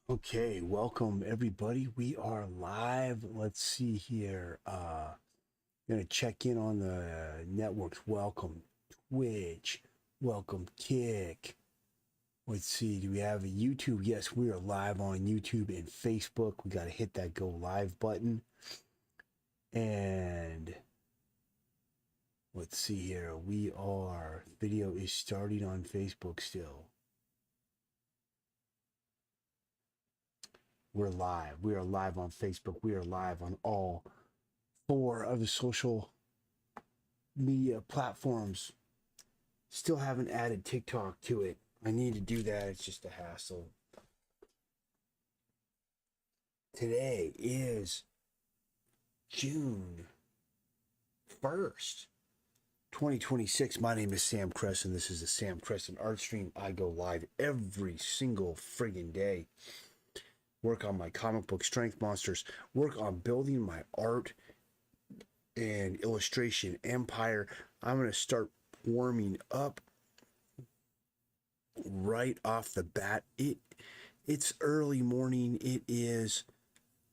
Okay, welcome everybody. We are live. Let's see here. Gonna check in on the networks. Welcome Twitch. Welcome Kick. Let's see. Do we have a YouTube? Yes, we are live on YouTube and Facebook. We gotta hit that go live button. And let's see here. Video is starting on Facebook still. We're live. We are live on Facebook. We are live on all four of the social media platforms. Still haven't added TikTok to it. I need to do that. It's just a hassle. Today is June 1st, 2026. My name is Sam Crescent. This is the Sam Crescent Art Stream. I go live every single friggin' day. Work on my comic book strength monsters. Work on building my art and illustration empire. I'm going to start warming up right off the bat. It's early morning. It is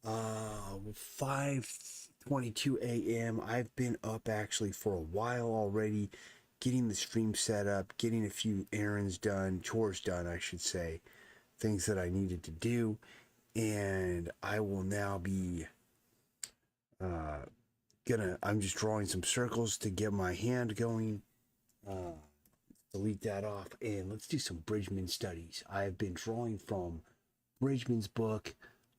5:22 a.m. I've been up actually for a while already, getting the stream set up, getting a few errands done, chores done, I should say, things that I needed to do, and I will now be uh, I'm just drawing some circles to get my hand going. Uh, Delete that off, and let's do some Bridgman studies. I've been drawing from Bridgman's book,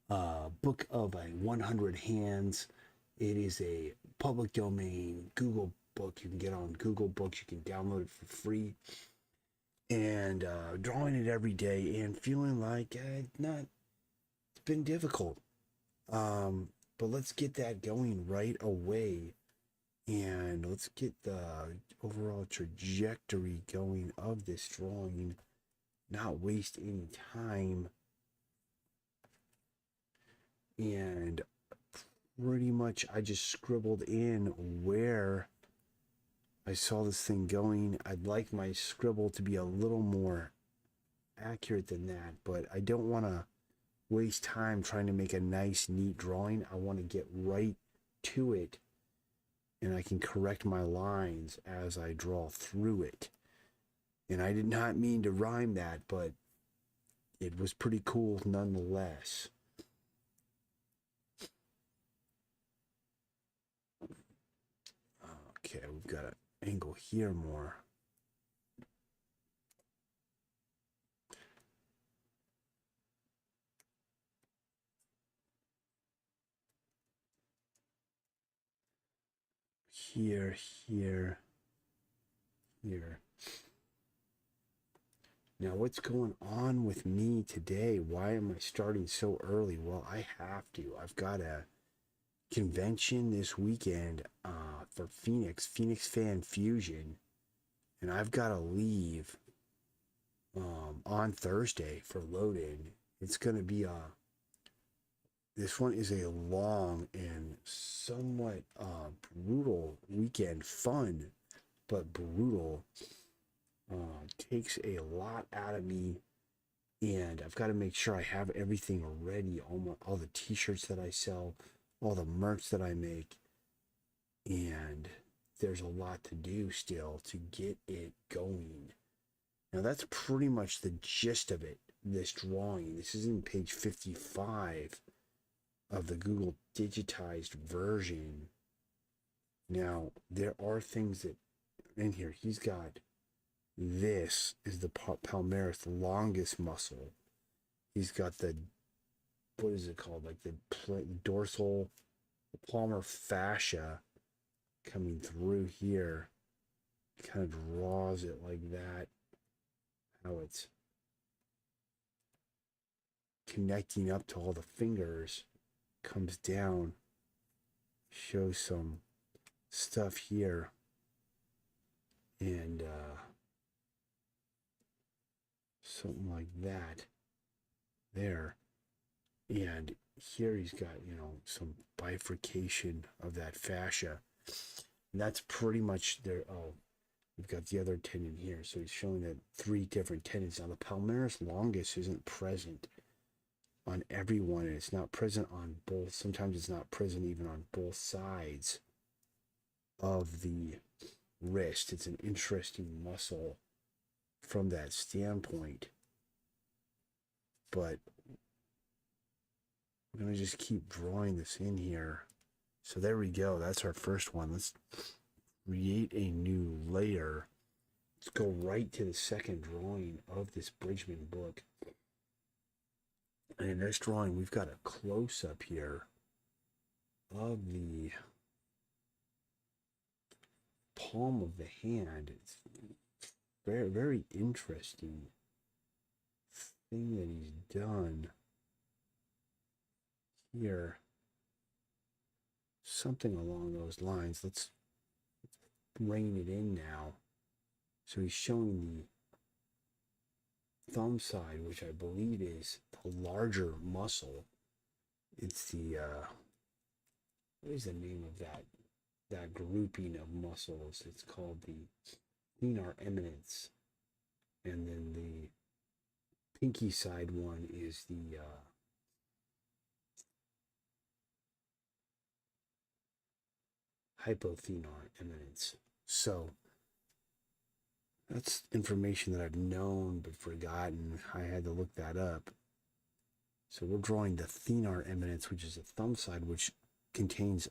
Book of a 100 Hands. It is a public domain Google book. You can get on Google Books. You can download it for free. And drawing it every day and feeling like it's been difficult. But let's get that going right away. And let's get the overall trajectory going of this drawing. Not waste any time. And pretty much I just scribbled in where I saw this thing going. I'd like my scribble to be a little more accurate than that, but I don't want to waste time trying to make a nice, neat drawing. I want to get right to it, and I can correct my lines as I draw through it. And I did not mean to rhyme that, but it was pretty cool nonetheless. Okay, we've got an angle here more. Here, here, here. Now, what's going on with me today? Why am I starting so early? Well, I have to. I've got a convention this weekend for Phoenix Fan Fusion, and I've got to leave on Thursday for loading. It's going to be this one is a long and somewhat brutal weekend. Fun, but brutal. Takes a lot out of me, and I've got to make sure I have everything ready. All the t-shirts that I sell, all the merch that I make, and there's a lot to do still to get it going. Now that's pretty much the gist of it. This drawing. This is in page 55 of the Google digitized version. Now there are things that in here. He's got. This is the palmaris longus muscle. He's got the, what is it called? Like the dorsal, the palmar fascia coming through here. Kind of draws it like that. How it's connecting up to all the fingers. Comes down. Shows some stuff here. And something like that there. And here he's got, some bifurcation of that fascia. And that's pretty much there. Oh, we've got the other tendon here. So he's showing that 3 different tendons. Now the palmaris longus isn't present on everyone, and it's not present on both. Sometimes it's not present even on both sides of the wrist. It's an interesting muscle from that standpoint. But I'm going to just keep drawing this in here. So there we go. That's our first one. Let's create a new layer. Let's go right to the second drawing of this Bridgman book. And in this drawing, we've got a close-up here of the palm of the hand. It's very, very interesting thing that he's done here. Something along those lines. Let's bring it in now. So he's showing the thumb side, which I believe is the larger muscle. It's the what is the name of that grouping of muscles? It's called the thenar eminence, and then the pinky side one is the hypothenar eminence. So that's information that I've known but forgotten. I had to look that up. So we're drawing the thenar eminence, which is the thumb side, which contains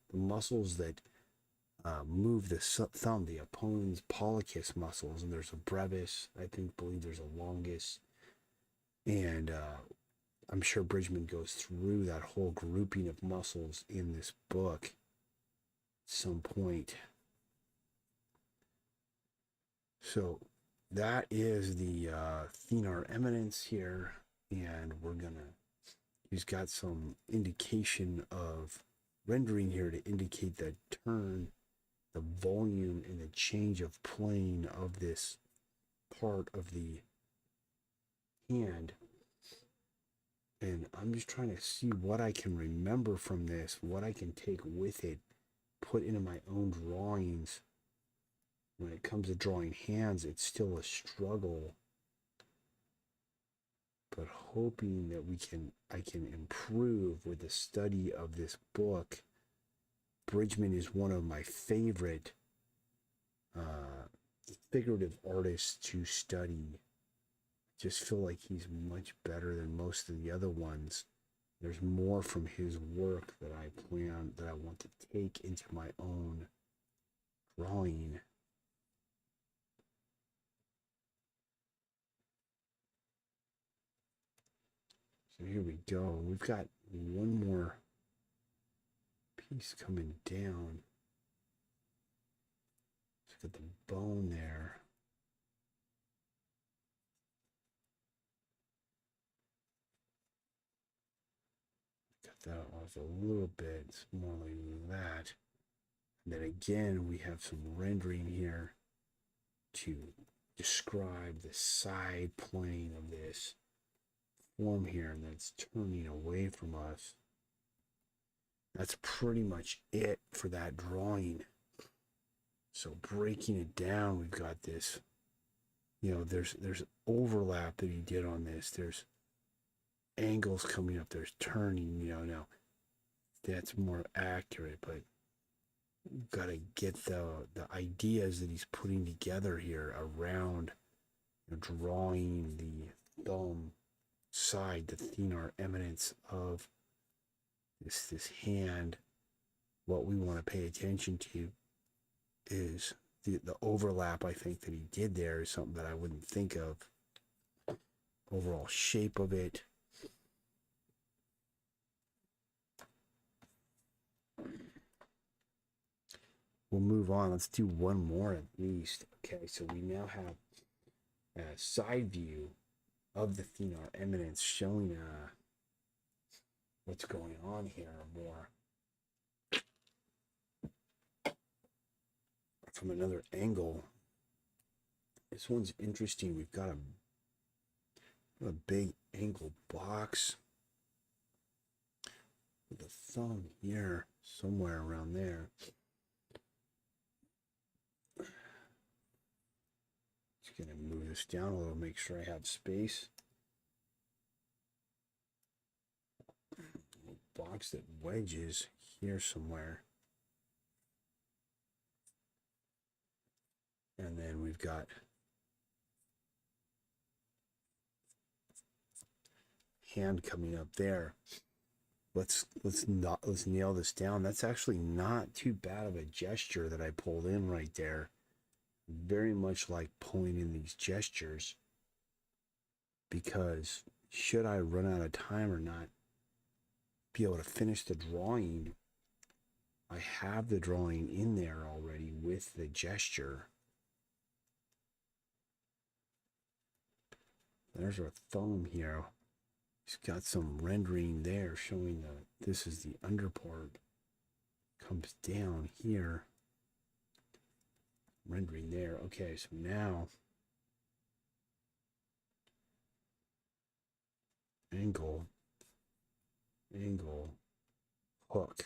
the muscles that move the thumb, the opponent's pollicis muscles, and there's a brevis. I believe there's a longus, and I'm sure Bridgman goes through that whole grouping of muscles in this book at some point. So that is the thenar eminence here, and he's got some indication of rendering here to indicate the turn, the volume, and the change of plane of this part of the hand. And I'm just trying to see what I can remember from this, what I can take with it, put into my own drawings. When it comes to drawing hands, it's still a struggle, but hoping that I can improve with the study of this book. Bridgman is one of my favorite figurative artists to study. Just feel like he's much better than most of the other ones. There's more from his work that I want to take into my own drawing. So here we go. We've got one more piece coming down. Look at the bone there. Cut that off a little bit, more like that. And then again, we have some rendering here to describe the side plane of this form here, and that's turning away from us. That's pretty much it for that drawing. So breaking it down, we've got this, there's overlap that he did on this. There's angles coming up, there's turning, now that's more accurate, but we've got to get the ideas that he's putting together here around drawing the thumb side, the thenar eminence of this hand. What we want to pay attention to is the overlap. I think that he did there is something that I wouldn't think of. Overall shape of it. We'll move on. Let's do one more at least. Okay, so we now have a side view of the thenar eminence showing what's going on here more from another angle. This one's interesting. We've got a big angle box with a thumb here, somewhere around there. Just gonna move this down a little, make sure I have space. box that wedges here somewhere. And then we've got hand coming up there. Let's nail this down. That's actually not too bad of a gesture that I pulled in right there. Very much like pulling in these gestures, because should I run out of time or not be able to finish the drawing, I have the drawing in there already with the gesture. There's our thumb here. He's got some rendering there showing that this is the under part. Comes down here. Rendering there. Okay, so now angle, hook.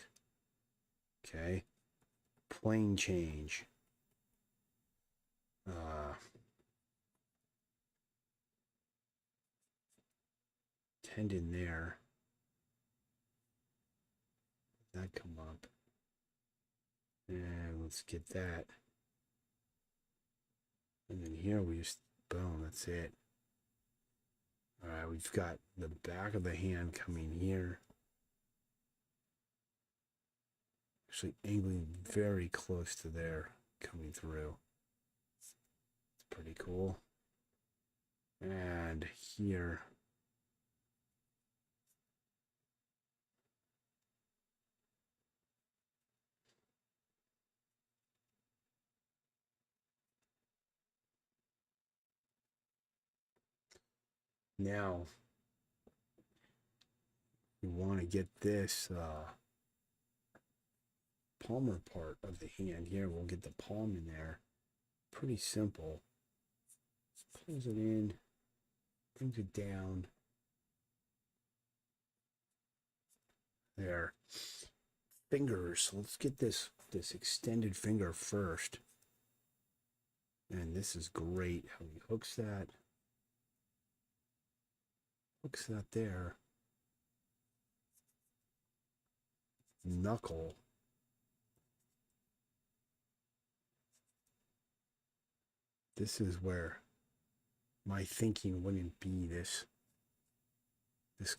Okay. Plane change. Tendon there. That come up. And let's get that. And then here we just, boom, that's it. All right, we've got the back of the hand coming here. Actually angling very close to there, coming through. It's pretty cool. And here. Now, you want to get this palmar part of the hand here. We'll get the palm in there. Pretty simple. Pulls it in, brings it down. There. Fingers. Let's get this extended finger first. And this is great how he hooks that. Hooks that there. Knuckle. This is where my thinking wouldn't be this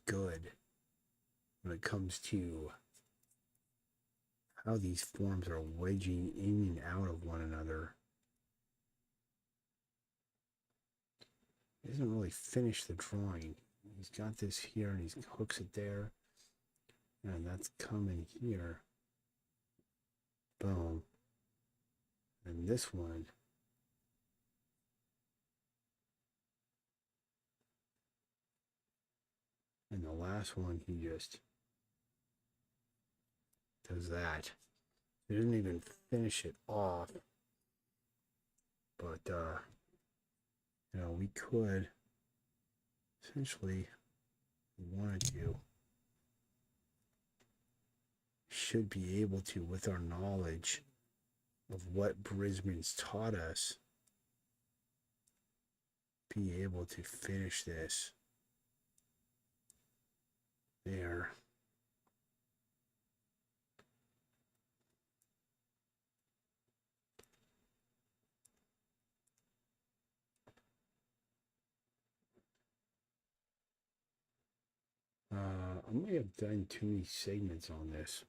good when it comes to how these forms are wedging in and out of one another. He doesn't really finish the drawing. He's got this here and he hooks it there. And that's coming here. Boom. And this one. And the last one, he just does that. He didn't even finish it off. But, you know, we could essentially, if we wanted to, should be able to, with our knowledge of what Brisbane's taught us, be able to finish this there. I may have done too many segments on this.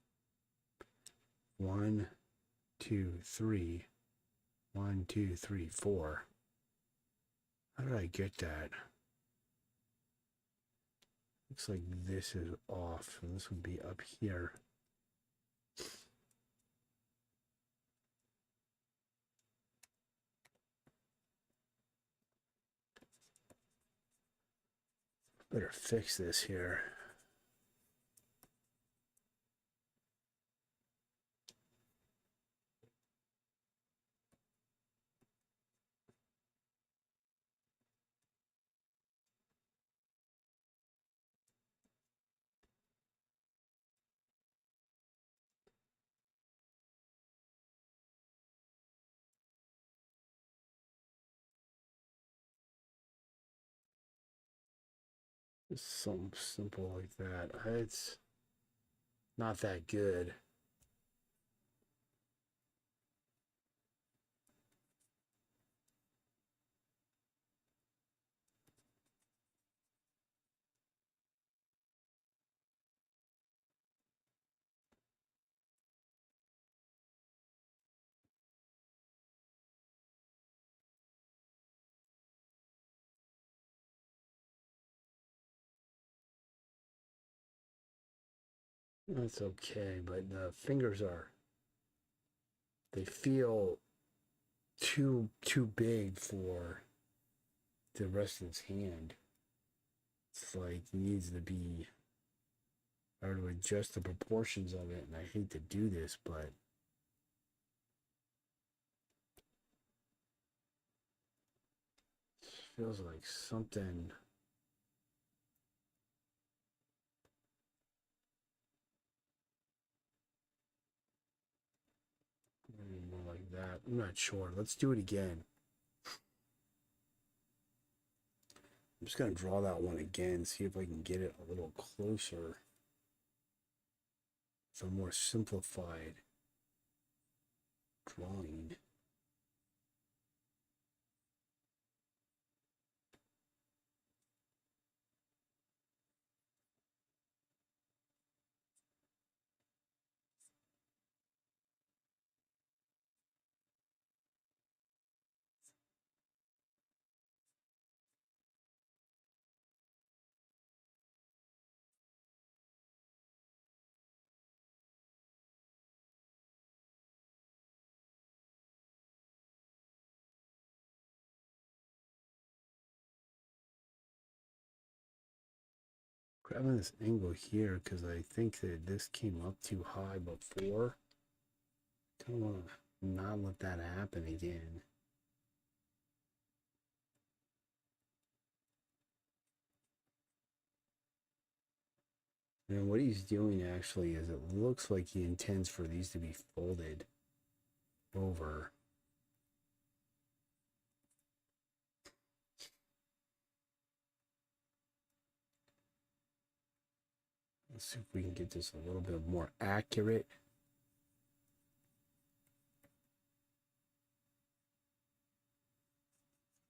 1, 2, 3. 1, 2, 3, 4. How did I get that? Looks like this is off, so this would be up here. Better fix this here. Just something simple like that. It's not that good. That's okay, but the fingers are, they feel too big for the rest of his hand. It's like it needs to be, I would adjust the proportions of it, and I hate to do this, but it feels like something. Maybe more like that. I'm not sure. Let's do it again. I'm just gonna draw that one again, see if I can get it a little closer. It's a more simplified drawing. Grabbing this angle here because I think that this came up too high before. Don't want to not let that happen again. And what he's doing actually is it looks like he intends for these to be folded over. Let's see if we can get this a little bit more accurate.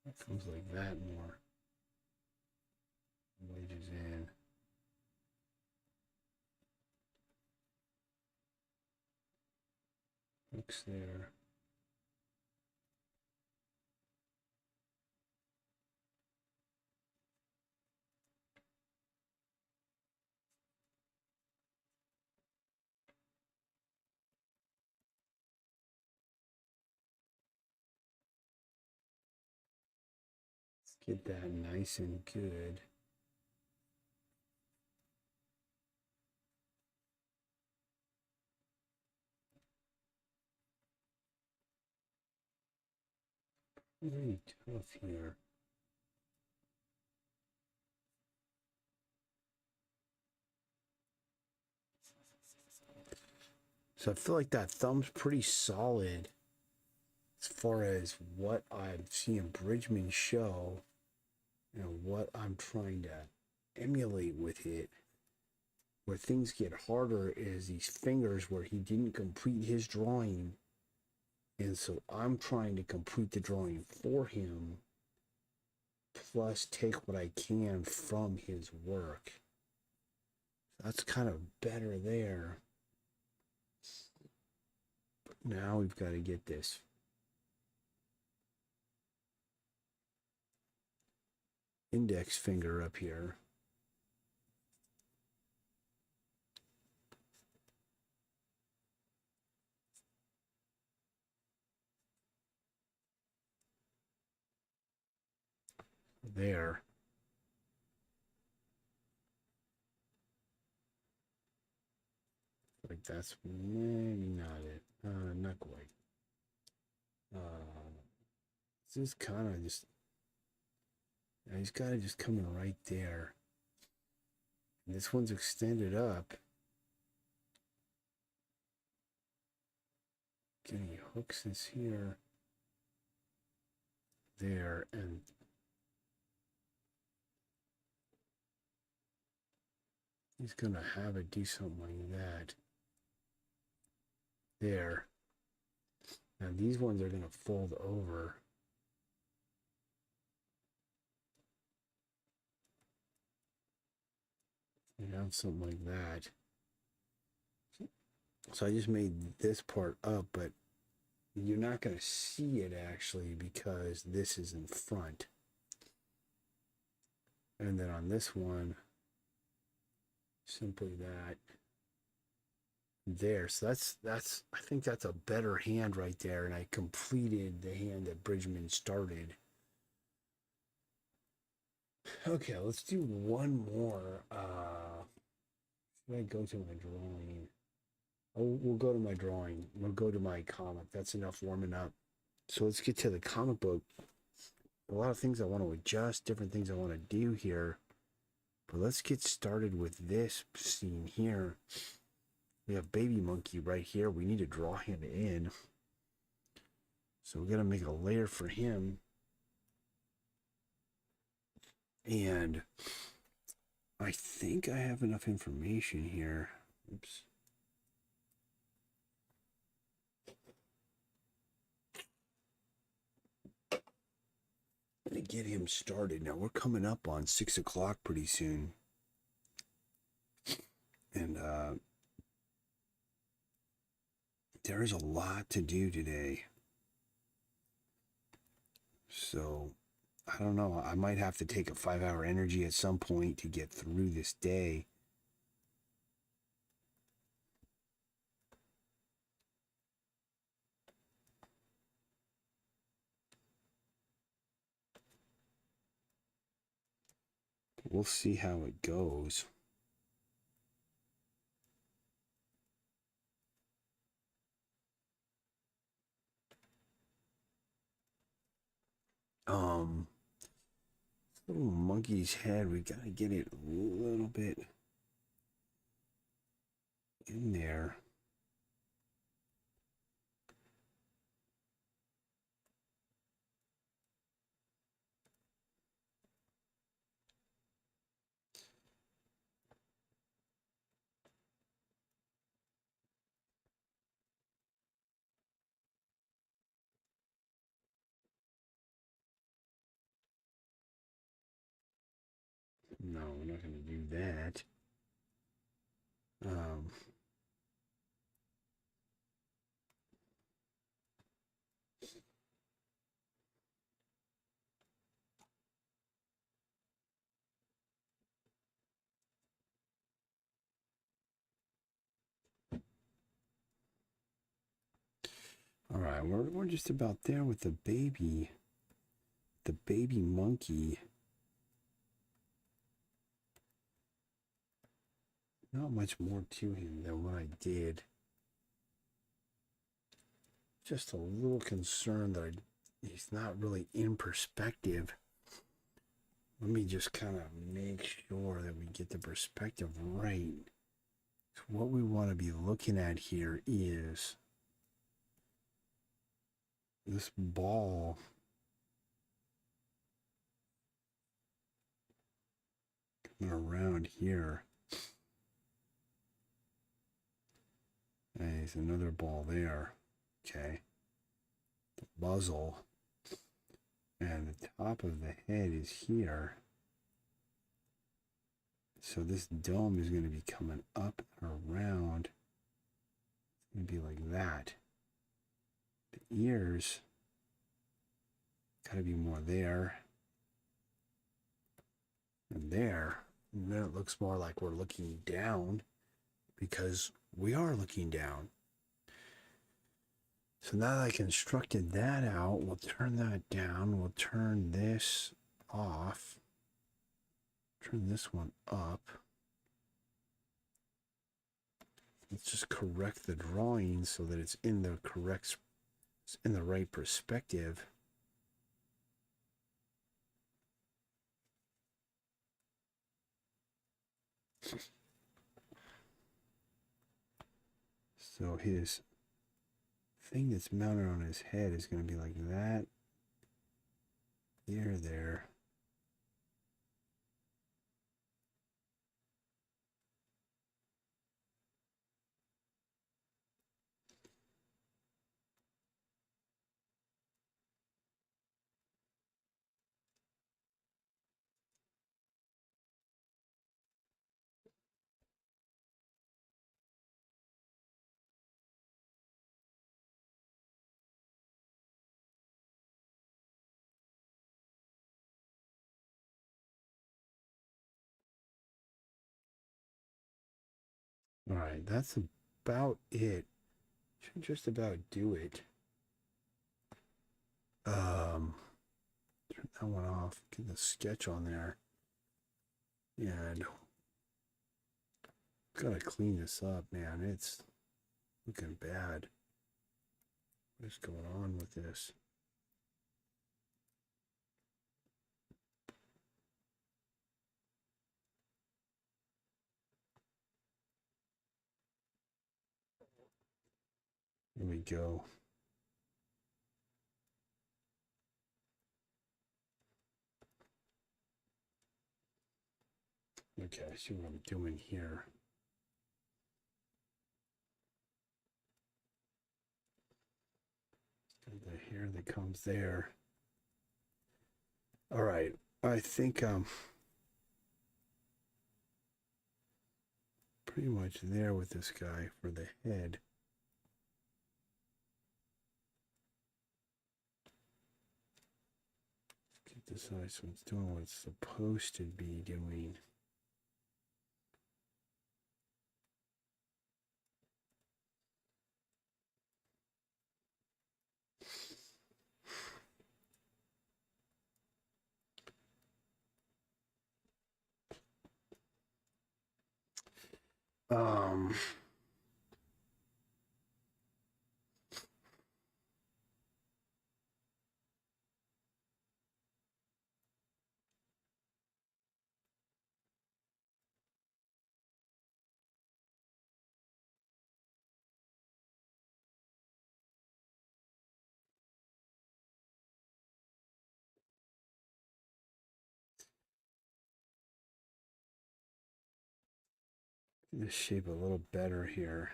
It comes like that more. Wedges in. Hooks there. Let's get that nice and good. Very tough here. So I feel like that thumb's pretty solid as far as what I'm seeing Bridgman show and what I'm trying to emulate with it. Where things get harder is these fingers where he didn't complete his drawing. And so I'm trying to complete the drawing for him, plus take what I can from his work. That's kind of better there. But now we've got to get this index finger up here. There. Like that's maybe not it. Not quite. This is kind of just. He's got to just come in right there. And this one's extended up. Getting hooks this here, there, and he's going to have it do something like that. There. Now these ones are going to fold over. You have something like that. So I just made this part up, but you're not going to see it actually because this is in front. And then on this one, simply that there. So that's I think that's a better hand right there, and I completed the hand that Bridgman started. Okay, let's do one more. Should I go to my drawing? Oh, we'll go to my drawing. We'll go to my comic. That's enough warming up. So let's get to the comic book. A lot of things I want to adjust, different things I want to do here. But let's get started with this scene here. We have Baby Monkey right here. We need to draw him in. So we're going to make a layer for him. And I think I have enough information here. Oops. To get him started. Now we're coming up on 6 o'clock pretty soon. And there is a lot to do today. So I don't know. I might have to take a 5-hour energy at some point to get through this day. We'll see how it goes. Little monkey's head, we gotta get it a little bit in there. No, we're not going to do that. All right, we're just about there with the baby monkey. Not much more to him than what I did. Just a little concerned that he's not really in perspective. Let me just kind of make sure that we get the perspective right. So what we want to be looking at here is this ball coming around here. And there's another ball there. Okay. The muzzle and the top of the head is here. So this dome is going to be coming up and around. It's going to be like that. The ears got to be more there and there. And then it looks more like we're looking down because we are looking down. So now that I constructed that out, we'll turn that down. We'll turn this off. Turn this one up. Let's just correct the drawing so that it's in the correct, it's in the right perspective. So his thing that's mounted on his head is going to be like that. There. All right, that's about it. Should just about do it. Turn that one off. Get the sketch on there. And gotta clean this up, man. It's looking bad. What's going on with this? Here we go. Okay, I see what I'm doing here. The hair that comes there. All right, I think pretty much there with this guy for the head. Get this eye so it's doing what it's supposed to be doing. Um, this shape a little better here.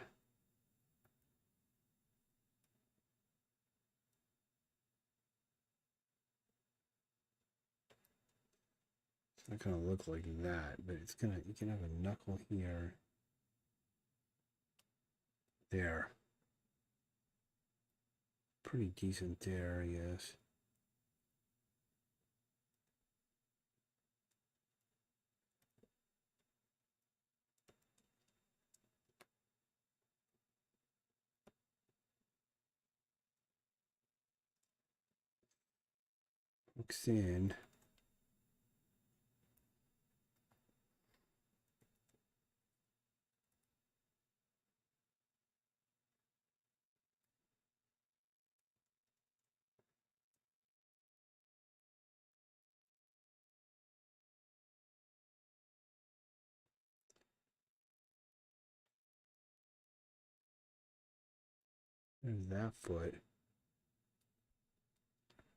It's not gonna look like that, but it's gonna. You can have a knuckle here. There. Pretty decent there, I guess. Hooks in. There's that foot.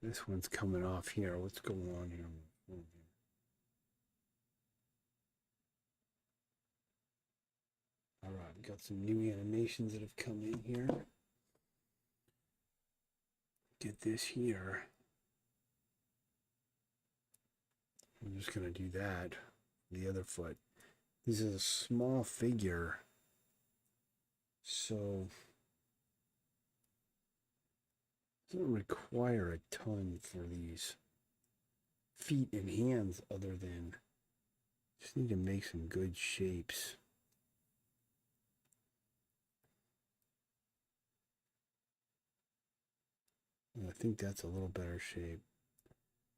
This one's coming off here. What's going on here? All right, we got some new animations that have come in here. Get this here. I'm just gonna do that. The other foot. This is a small figure, so it doesn't require a ton for these feet and hands other than just need to make some good shapes. And I think that's a little better shape.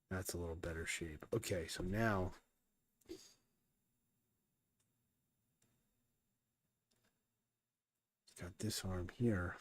That's a little better shape. Okay, so now got this arm here.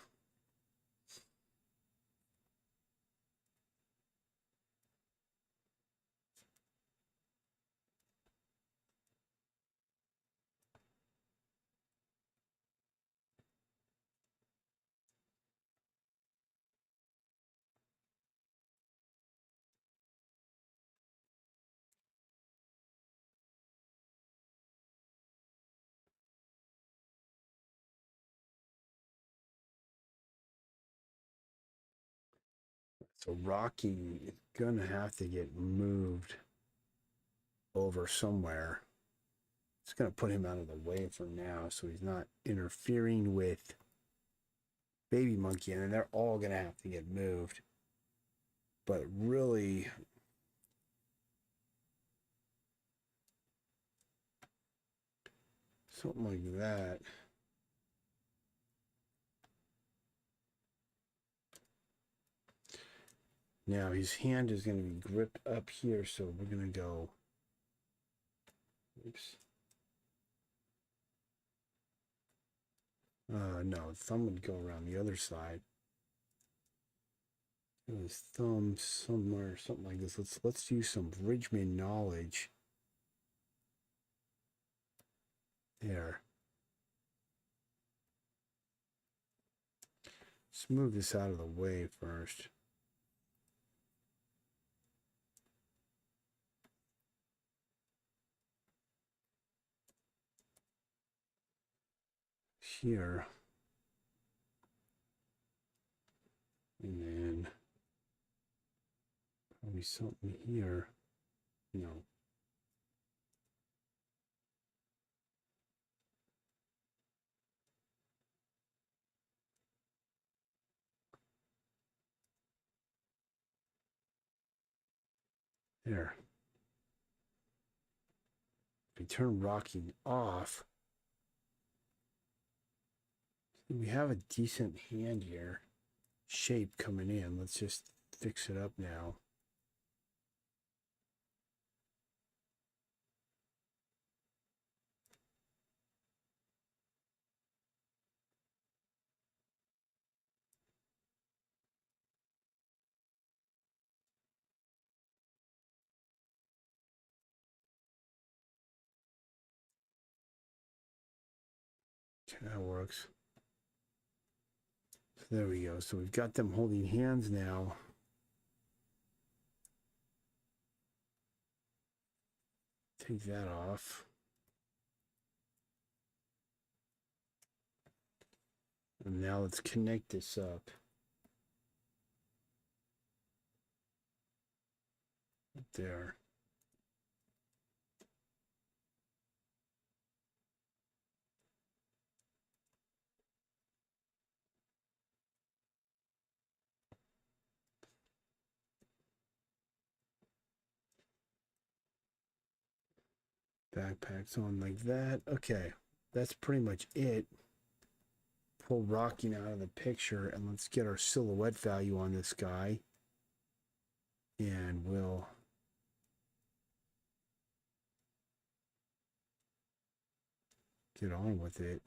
So Rocky is gonna have to get moved over somewhere. It's gonna put him out of the way for now, so he's not interfering with Baby Monkey, and they're all gonna have to get moved. But really, something like that. Now his hand is going to be gripped up here, so we're going to go, oops. No, thumb would go around the other side. His thumb somewhere, something like this. Let's use some Bridgman knowledge. There. Let's move this out of the way first. Here. And then probably something here. No. There. If we turn rocking off, we have a decent hand here. Shape coming in. Let's just fix it up now. Okay, that works. So there we go. So we've got them holding hands now. Take that off. And now let's connect this up. There. Backpack's on like that. Okay, that's pretty much it. Pull rocking out of the picture, and let's get our silhouette value on this guy. And we'll get on with it.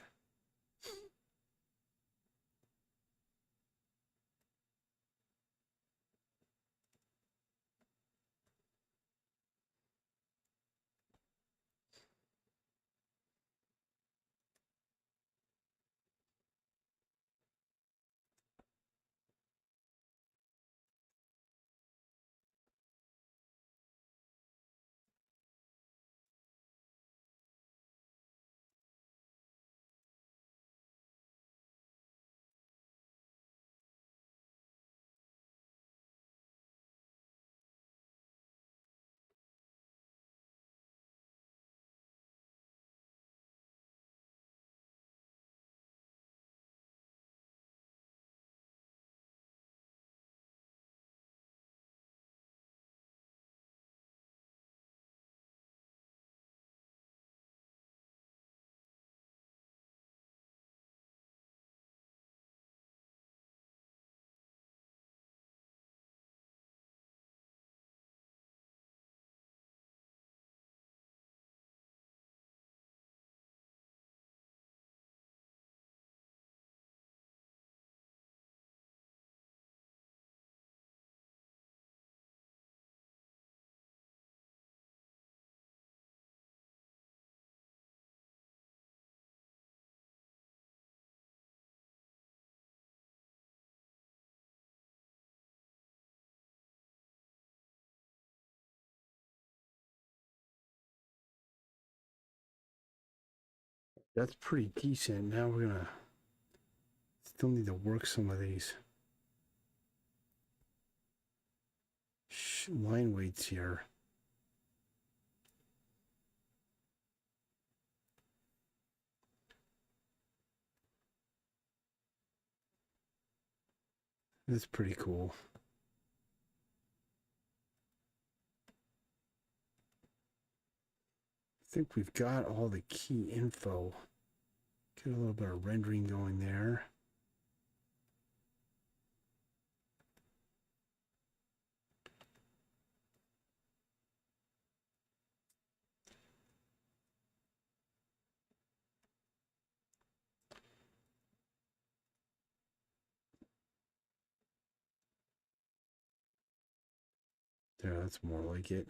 That's pretty decent. Now we're gonna still need to work some of these line weights here. That's pretty cool. I think we've got all the key info. Get a little bit of rendering going there. There, that's more like it.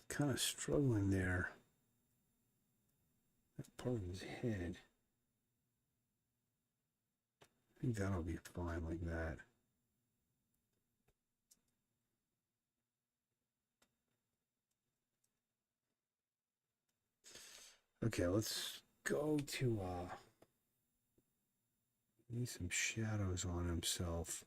Kind of struggling there. That part of his head. I think that'll be fine like that. Okay, let's go to need some shadows on himself.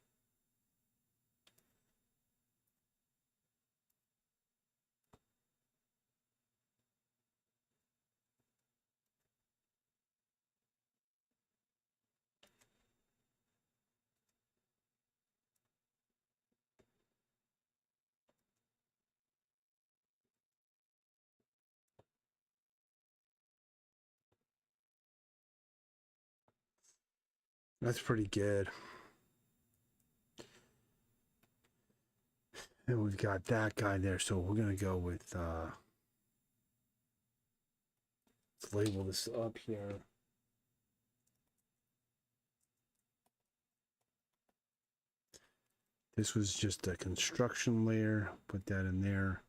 That's pretty good. And we've got that guy there, so we're gonna go with let's label this up here. This was just a construction layer. Put that in there.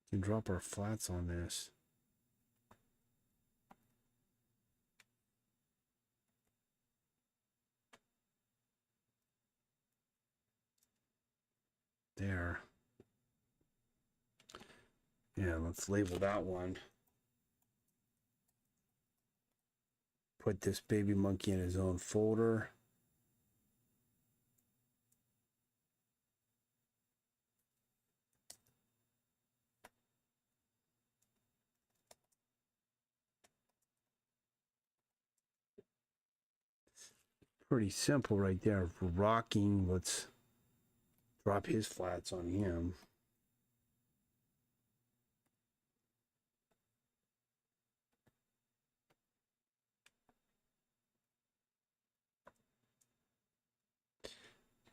Can drop our flats on this. There. Yeah, let's label that one. Put this baby monkey in his own folder. Pretty simple right there. For rocking, let's drop his flats on him.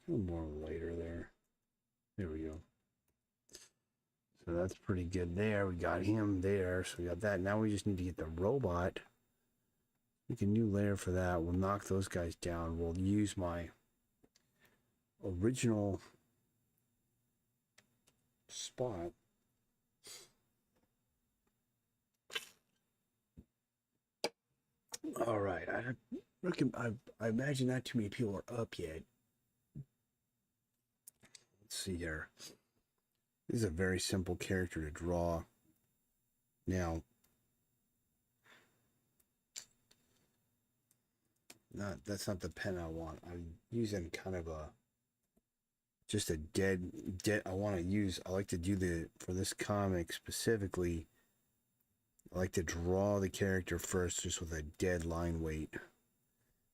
A little more later there. There we go. So that's pretty good there. We got him there. So we got that. Now we just need to get the robot. Make a new layer for that. We'll knock those guys down. We'll use my original spot. All right. I imagine not too many people are up yet. Let's see here. This is a very simple character to draw. Now, that's not the pen I want. I'm using kind of a just a dead. I like to do for this comic specifically. I like to draw the character first just with a dead line weight.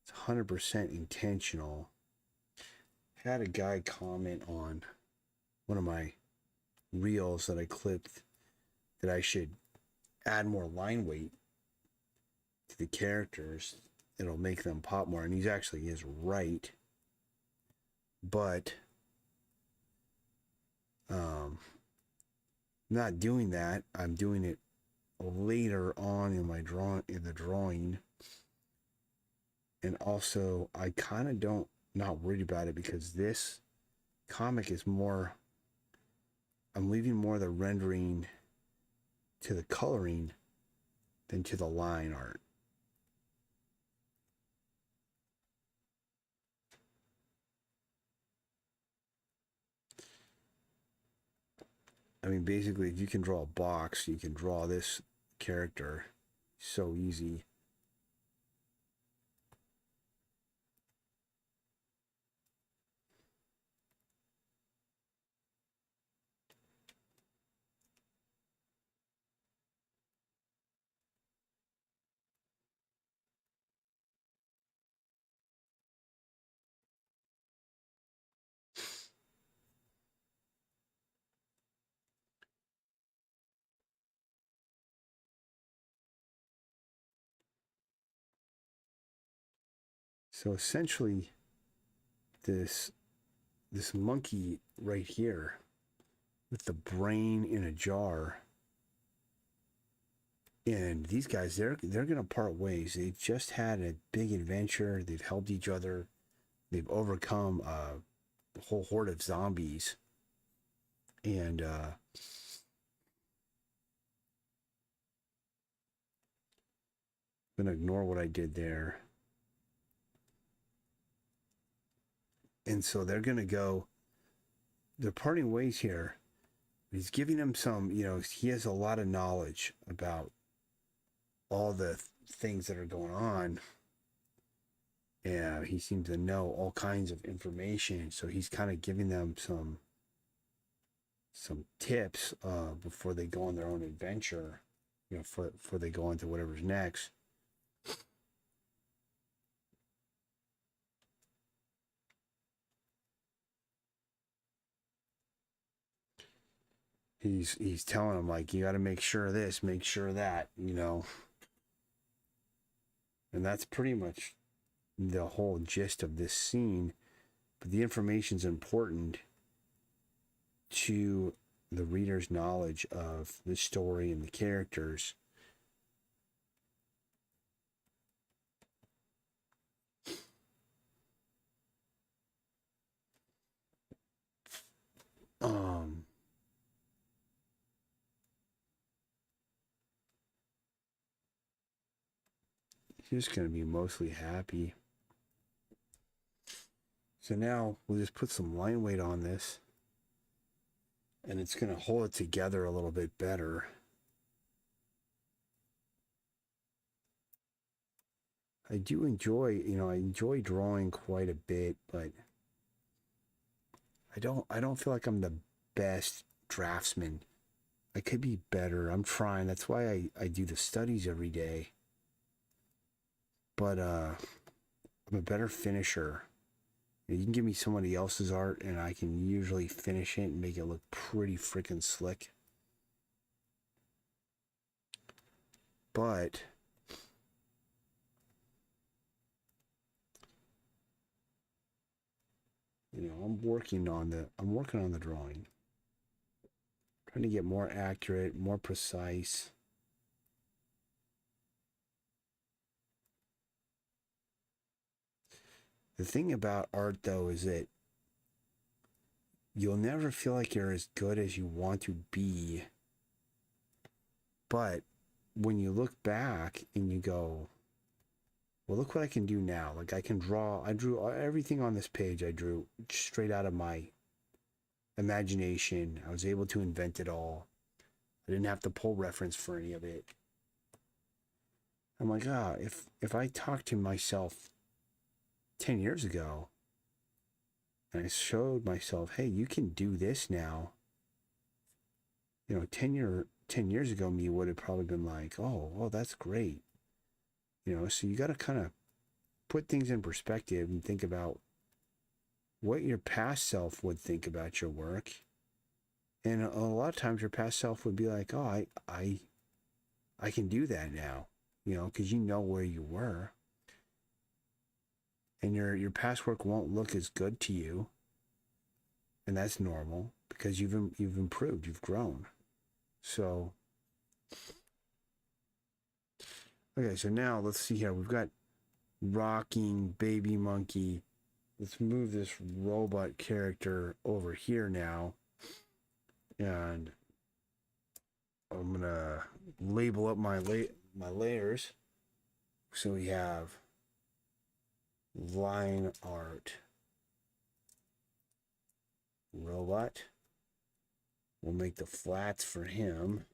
It's 100% intentional. I had a guy comment on one of my reels that I clipped that I should add more line weight to the characters. It'll make them pop more, and he actually is right. But not doing that. I'm doing it later on in my drawing. And also I kind of not worried about it because this comic is more, I'm leaving more of the rendering to the coloring than to the line art. I mean, basically, if you can draw a box, you can draw this character so easy. So essentially, this this monkey right here with the brain in a jar. And these guys, they're gonna part ways. They've just had a big adventure. They've helped each other. They've overcome a whole horde of zombies. And I'm gonna ignore what I did there. And so they're gonna go. They're parting ways here. He's giving them some. He has a lot of knowledge about all the things that are going on. Yeah, he seems to know all kinds of information, so he's kind of giving them some tips before they go on their own adventure, before they go into whatever's next. He's telling them, like, you got to make sure this, make sure that, and that's pretty much the whole gist of this scene. But the information's important to the reader's knowledge of the story and the characters. He's just going to be mostly happy. So now we'll just put some line weight on this, and it's going to hold it together a little bit better. I do enjoy, I enjoy drawing quite a bit, but I don't feel like I'm the best draftsman. I could be better. I'm trying. That's why I do the studies every day. But I'm a better finisher. You can give me somebody else's art and I can usually finish it and make it look pretty freaking slick. But I'm working on the drawing. Trying to get more accurate, more precise. The thing about art, though, is that you'll never feel like you're as good as you want to be. But when you look back and you go, well, look what I can do now. Like, I drew everything on this page. I drew straight out of my imagination. I was able to invent it all. I didn't have to pull reference for any of it. I'm like, if I talked to myself 10 years ago and I showed myself, hey, you can do this now. 10 years ago, me would have probably been like, oh, well, that's great. So you got to kind of put things in perspective and think about what your past self would think about your work. And a lot of times your past self would be like, oh, I can do that now, because you know where you were. And your past work won't look as good to you. And that's normal because you've improved, you've grown. So, okay, so now let's see here. We've got rocking baby monkey. Let's move this robot character over here now. And I'm going to label up my layers. So we have line art robot. We'll make the flats for him.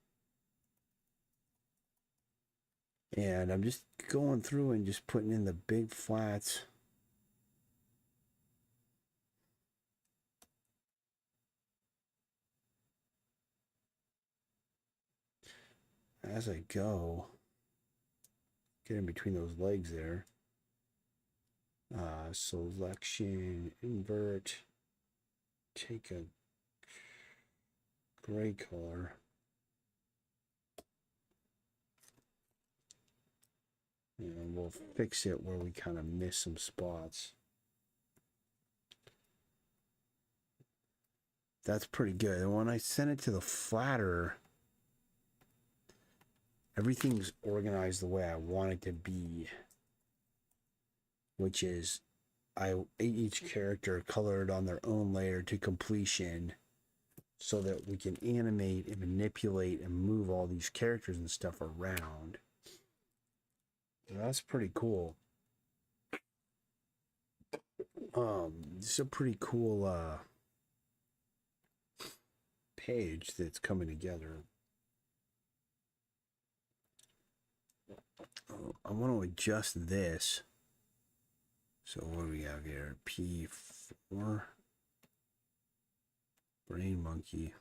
And I'm just going through and just putting in the big flats. As I go, get in between those legs there. Selection, invert, take a gray color. And we'll fix it where we kind of miss some spots. That's pretty good. And when I send it to the flatterer, everything's organized the way I want it to be, which is each character colored on their own layer to completion so that we can animate and manipulate and move all these characters and stuff around. So that's pretty cool. This is a pretty cool page that's coming together. I want to adjust this. So what do we have here? P4. Brain monkey.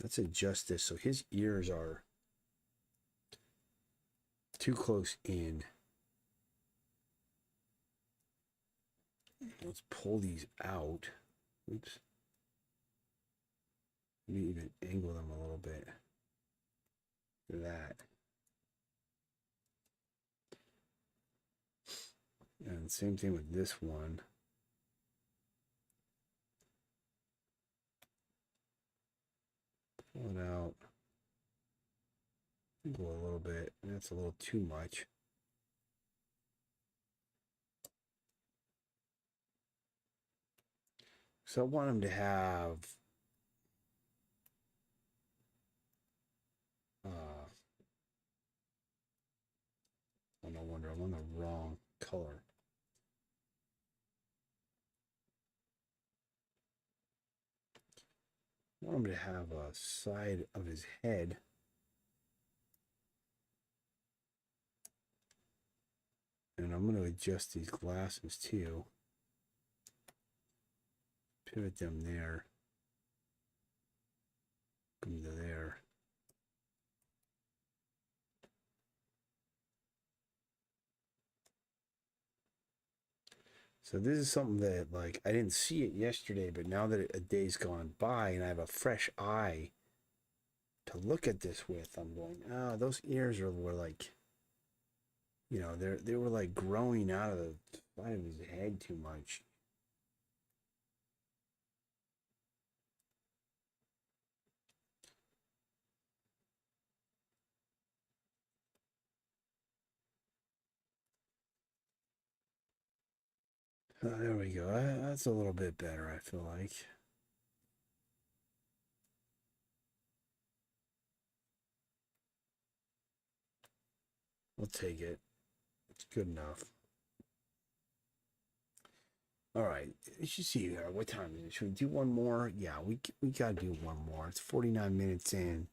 Let's adjust this so his ears are too close in. Let's pull these out. Oops. Maybe even angle them a little bit. That. And same thing with this one. Pull it out. Go a little bit. That's a little too much. So I want him to have oh, no wonder I'm on the wrong color. I want him to have a side of his head and I'm going to adjust these glasses too. Pivot them there. Come to there. So this is something that, like, I didn't see it yesterday, but now that a day's gone by and I have a fresh eye to look at this with, I'm going, oh, those ears were like, you know, they were like growing out of the side of his head too much. There we go. That's a little bit better, I feel like. We'll take it. It's good enough. All right. You should see here. What time is it? Should we do one more? Yeah, we got to do one more. It's 49 minutes in.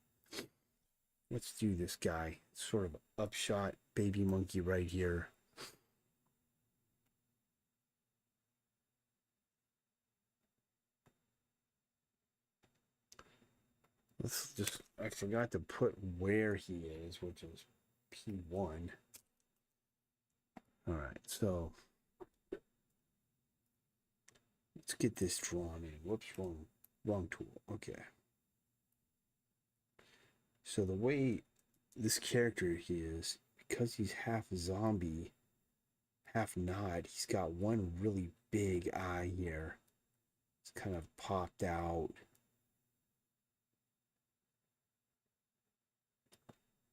Let's do this guy. Sort of upshot baby monkey right here. Let's just, I forgot to put where he is, which is P1. All right, so let's get this drawn in. Whoops, wrong tool. Okay. So the way this character he is, because he's half zombie, half not, he's got one really big eye here. It's kind of popped out.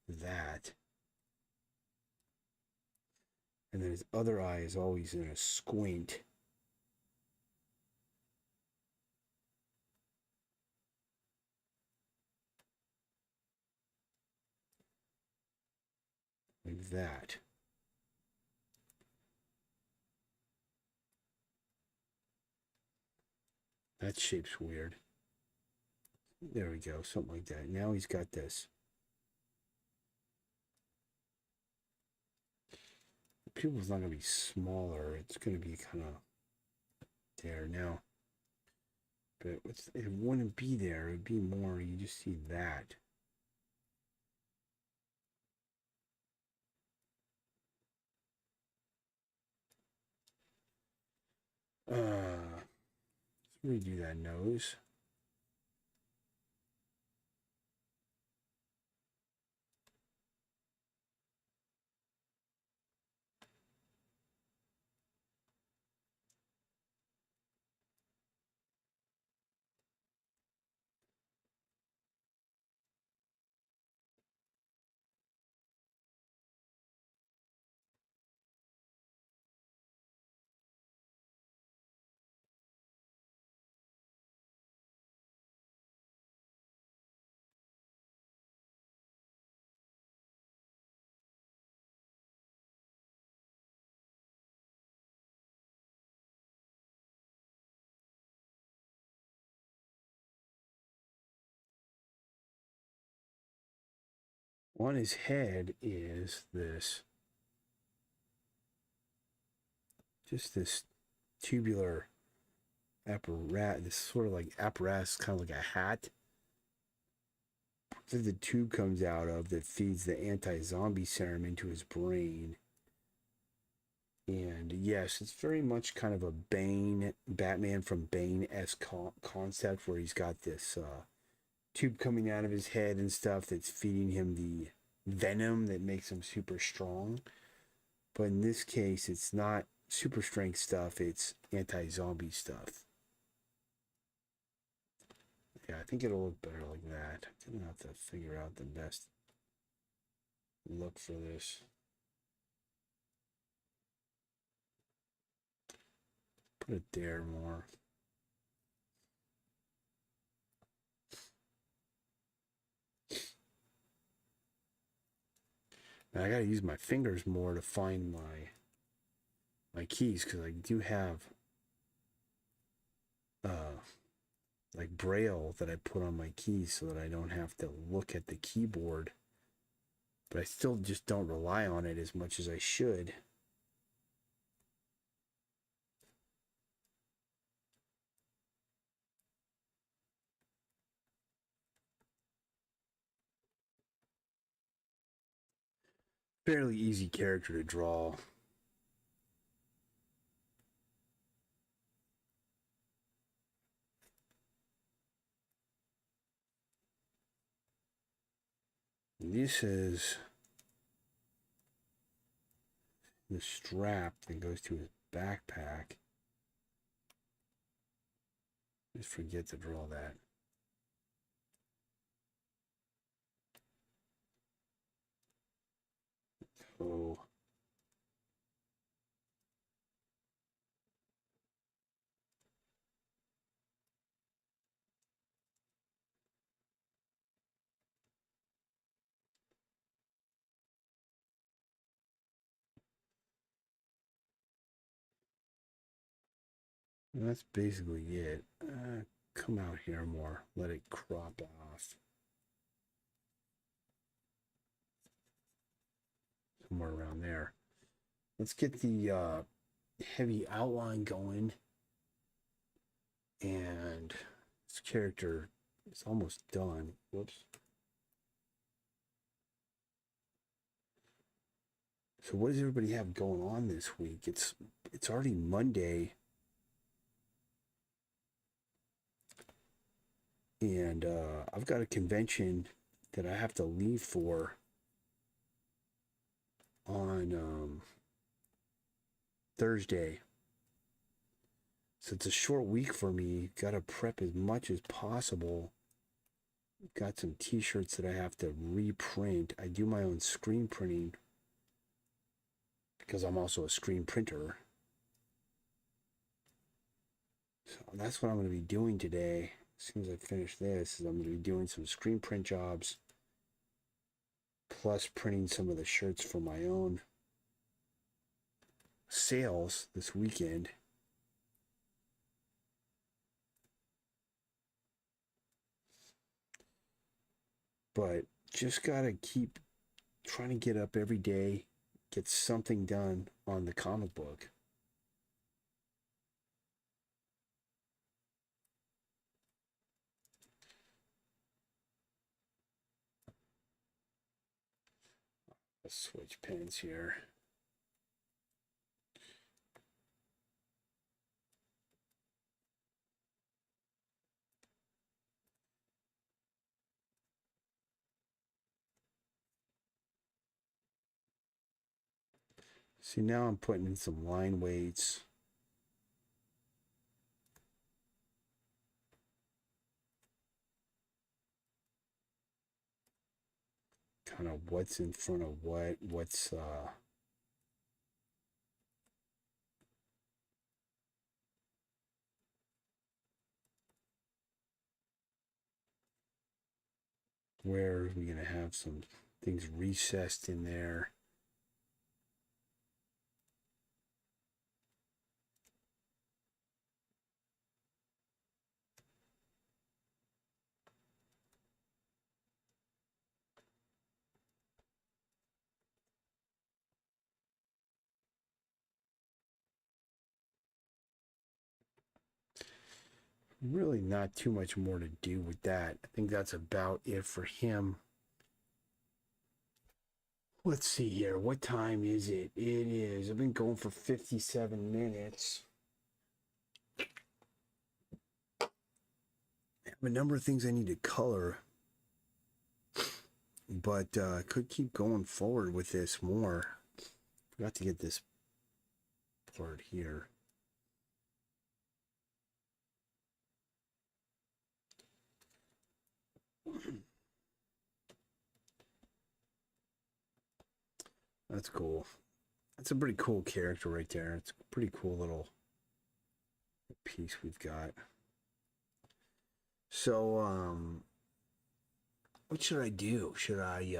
That. And then his other eye is always in a squint. Like that. That shape's weird. There we go, something like that. Now he's got this. The pupil's not going to be smaller. It's going to be kind of there now. But it wouldn't be there. It would be more, you just see that. Let's redo that nose. On his head is this, just this tubular apparatus, this sort of like apparatus, kind of like a hat that the tube comes out of that feeds the anti-zombie serum into his brain. And yes, it's very much kind of a Bane, Batman from Bane-esque concept where he's got this tube coming out of his head and stuff that's feeding him the venom that makes him super strong. But in this case, it's not super strength stuff, it's anti-zombie stuff. Yeah, I think it'll look better like that. I'm gonna have to figure out the best look for this. Put it there more. And I gotta use my fingers more to find my keys because I do have like braille that I put on my keys so that I don't have to look at the keyboard. But I still just don't rely on it as much as I should. Fairly easy character to draw. This is the strap that goes to his backpack. Just forget to draw that. Oh. And that's basically it. Come out here more. Let it crop off. Somewhere around there. Let's get the heavy outline going. And this character is almost done. Whoops. So what does everybody have going on this week? It's already Monday. And I've got a convention that I have to leave for on Thursday. So it's a short week for me. Got to prep as much as possible. Got some t-shirts that I have to reprint. I do my own screen printing because I'm also a screen printer. So that's what I'm going to be doing today. As soon as I finish this, I'm going to be doing some screen print jobs, plus printing some of the shirts for my own sales this weekend. But just got to keep trying to get up every day, get something done on the comic book. Let's switch pens here. See, now I'm putting in some line weights. Kind of what's in front of what's where are we going to have some things recessed in there. Really not too much more to do with that. I think that's about it for him. Let's see here. What time is it? It is. I've been going for 57 minutes. I have a number of things I need to color, but I could keep going forward with this more. Forgot to get this part here. That's cool. That's a pretty cool character right there. It's a pretty cool little piece we've got. So, what should I do? Should I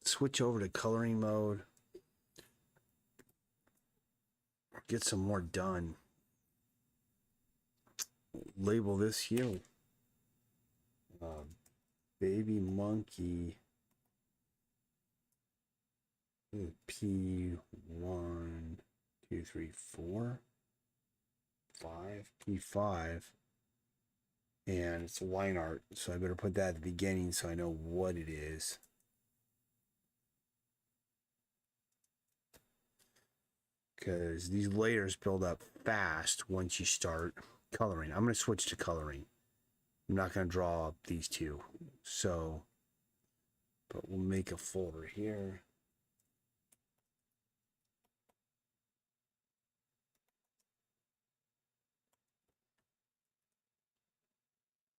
switch over to coloring mode or get some more done? Label this here. Baby monkey P1, 2, 3, 4, 5, P5, and it's line art, so I better put that at the beginning so I know what it is. Because these layers build up fast once you start coloring. I'm going to switch to coloring. I'm not going to draw up these two. So, but we'll make a folder here.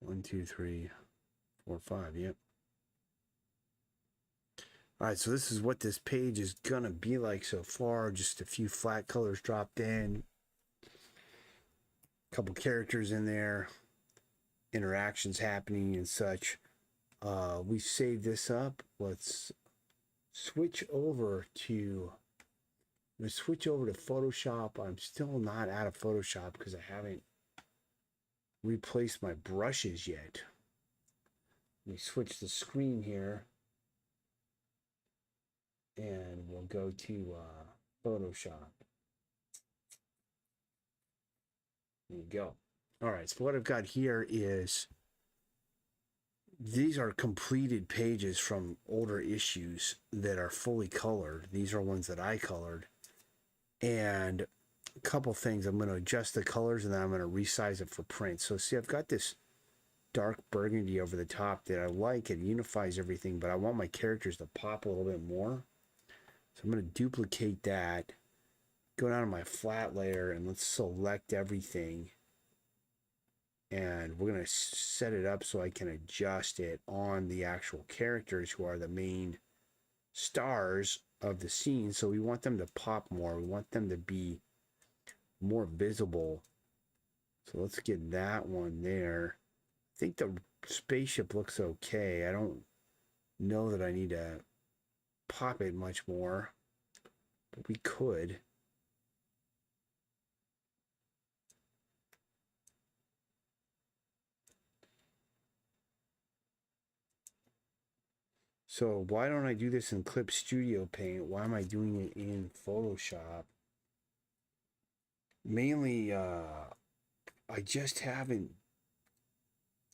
One, two, three, four, five. Yep. All right, so this is what this page is gonna be like so far. Just a few flat colors dropped in, a couple characters in there, interactions happening and such. We save this up. Let's switch over to. I'm gonna switch over to Photoshop. I'm still not out of Photoshop because I haven't replaced my brushes yet. Let me switch the screen here. And we'll go to Photoshop. There you go. All right, so what I've got here is these are completed pages from older issues that are fully colored. These are ones that I colored. And a couple things, I'm going to adjust the colors and then I'm going to resize it for print. So see, I've got this dark burgundy over the top that I like. It unifies everything, but I want my characters to pop a little bit more. So I'm going to duplicate that, go down to my flat layer, and let's select everything. And we're going to set it up so I can adjust it on the actual characters who are the main stars of the scene. So we want them to pop more. We want them to be more visible. So let's get that one there. I think the spaceship looks okay. I don't know that I need to pop it much more, but we could. So why don't I do this in Clip Studio Paint? Why am I doing it in Photoshop? Mainly, I just haven't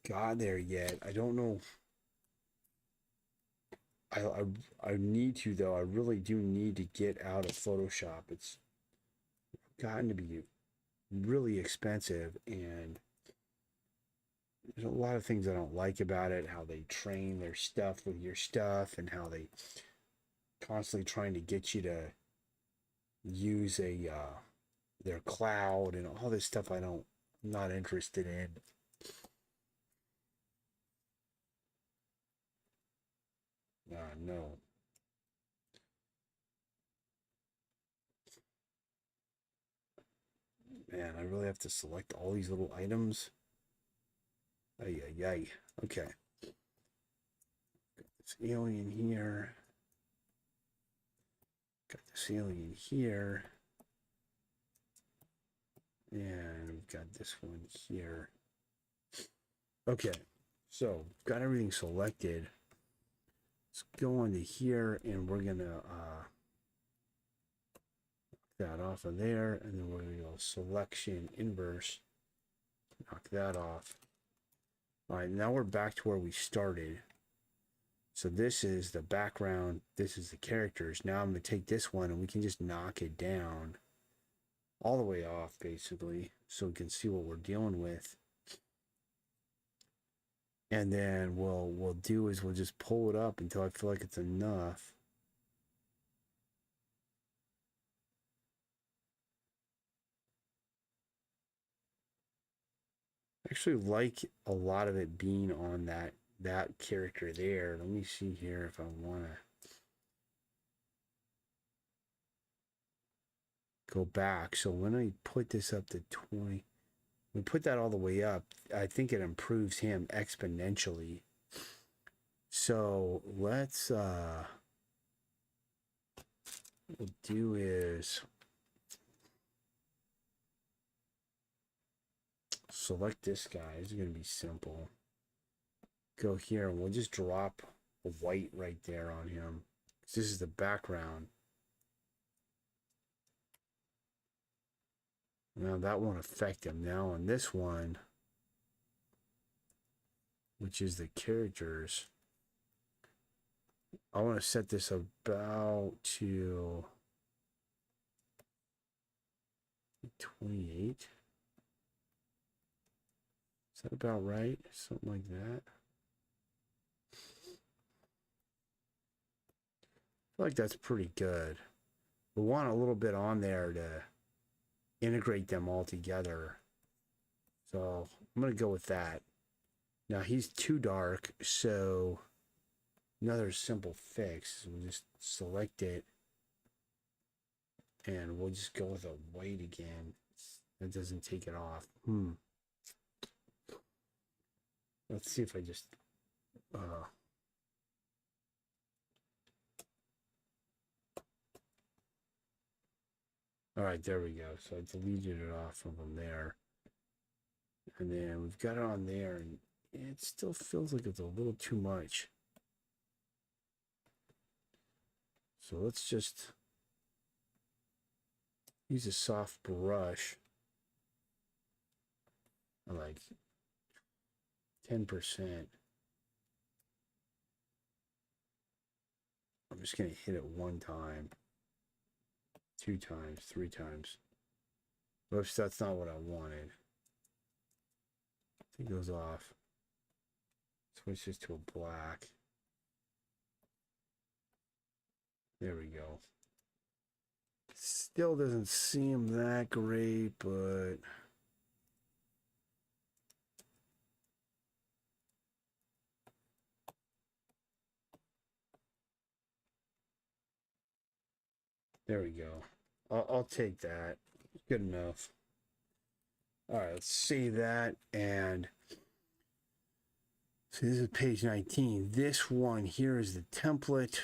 got there yet. I don't know. I need to, though. I really do need to get out of Photoshop. It's gotten to be really expensive, and there's a lot of things I don't like about it. How they train their stuff with your stuff, and how they constantly trying to get you to use their cloud and all this stuff. I'm not interested in. No. Man, I really have to select all these little items. Ay, ay, ay. Okay. Got this alien here. Got this alien here. And we've got this one here. Okay. So, got everything selected. Let's go into here and we're going to that off of there, and then we're going to go selection inverse. Knock that off. All right, now we're back to where we started. So this is the background. This is the characters. Now I'm going to take this one and we can just knock it down all the way off, basically, so we can see what we're dealing with. And then we'll do is we'll just pull it up until I feel like it's enough. I actually like a lot of it being on that character there. Let me see here if I want to go back. So when I put this up to 20, we put that all the way up, I think it improves him exponentially. So let's what we'll do is select this guy. This is going to be simple. Go here and we'll just drop a white right there on him. This is the background. Now that won't affect him. Now on this one, which is the characters, I want to set this about to 28. Is that about right? Something like that. I feel like that's pretty good. We want a little bit on there to integrate them all together. So I'm going to go with that. Now he's too dark, so another simple fix. We'll just select it and we'll just go with a white again. That doesn't take it off. Let's see if I just all right, there we go. So I deleted it off from there. And then we've got it on there, and it still feels like it's a little too much. So let's just use a soft brush. Like 10%. I'm just going to hit it one time, 2 times, 3 times. Whoops, that's not what I wanted. It goes off. Switch this to a black. There we go. Still doesn't seem that great, but there we go. I'll take that. Good enough. All right, let's save that. And so this is page 19. This one here is the template.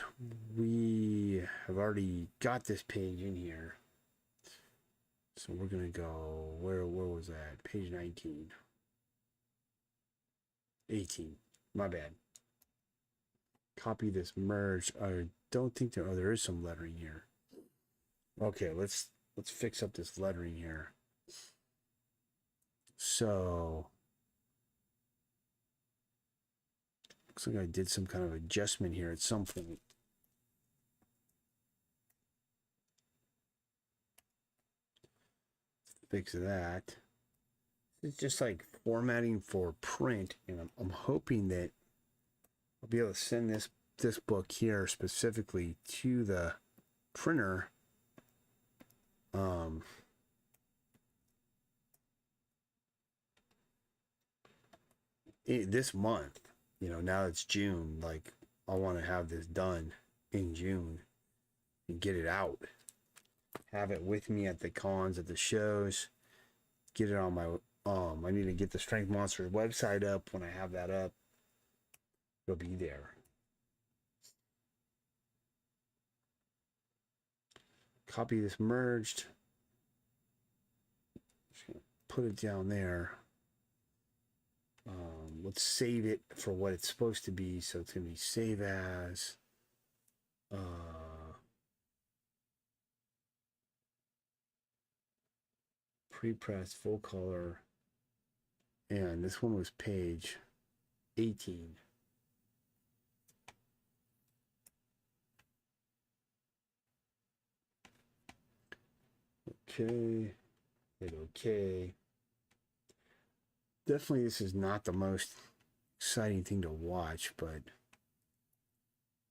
We have already got this page in here. So we're going to go, where was that? Page 19. 18. My bad. Copy this, merge. I don't think there is some lettering here. Okay, let's fix up this lettering here. So looks like I did some kind of adjustment here at some point. Fix that. It's just like formatting for print, and I'm hoping that I'll be able to send this book here specifically to the printer. This month, now it's June, like I want to have this done in June and get it out. Have it with me at the cons, at the shows. Get it on my I need to get the Strength Monsters website up. When I have that up, it'll be there. Copy this merged. Just gonna put it down there. Let's save it for what it's supposed to be. So it's gonna be save as. Pre-pressed full color And this one was page 18. Okay. Hit okay. Definitely this is not the most exciting thing to watch, but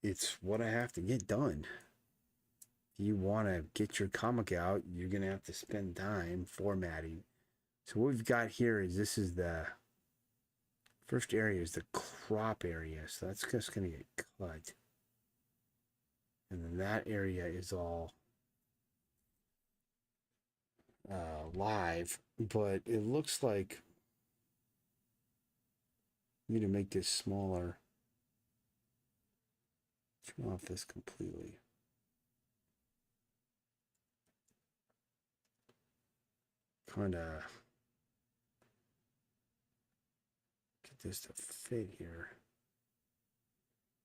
it's what I have to get done. You want to get your comic out, you're going to have to spend time formatting. So what we've got here is this is the first area is the crop area. So that's just going to get cut. And then that area is all live, but it looks like I need to make this smaller. Turn off this completely. Kind of get this to fit here.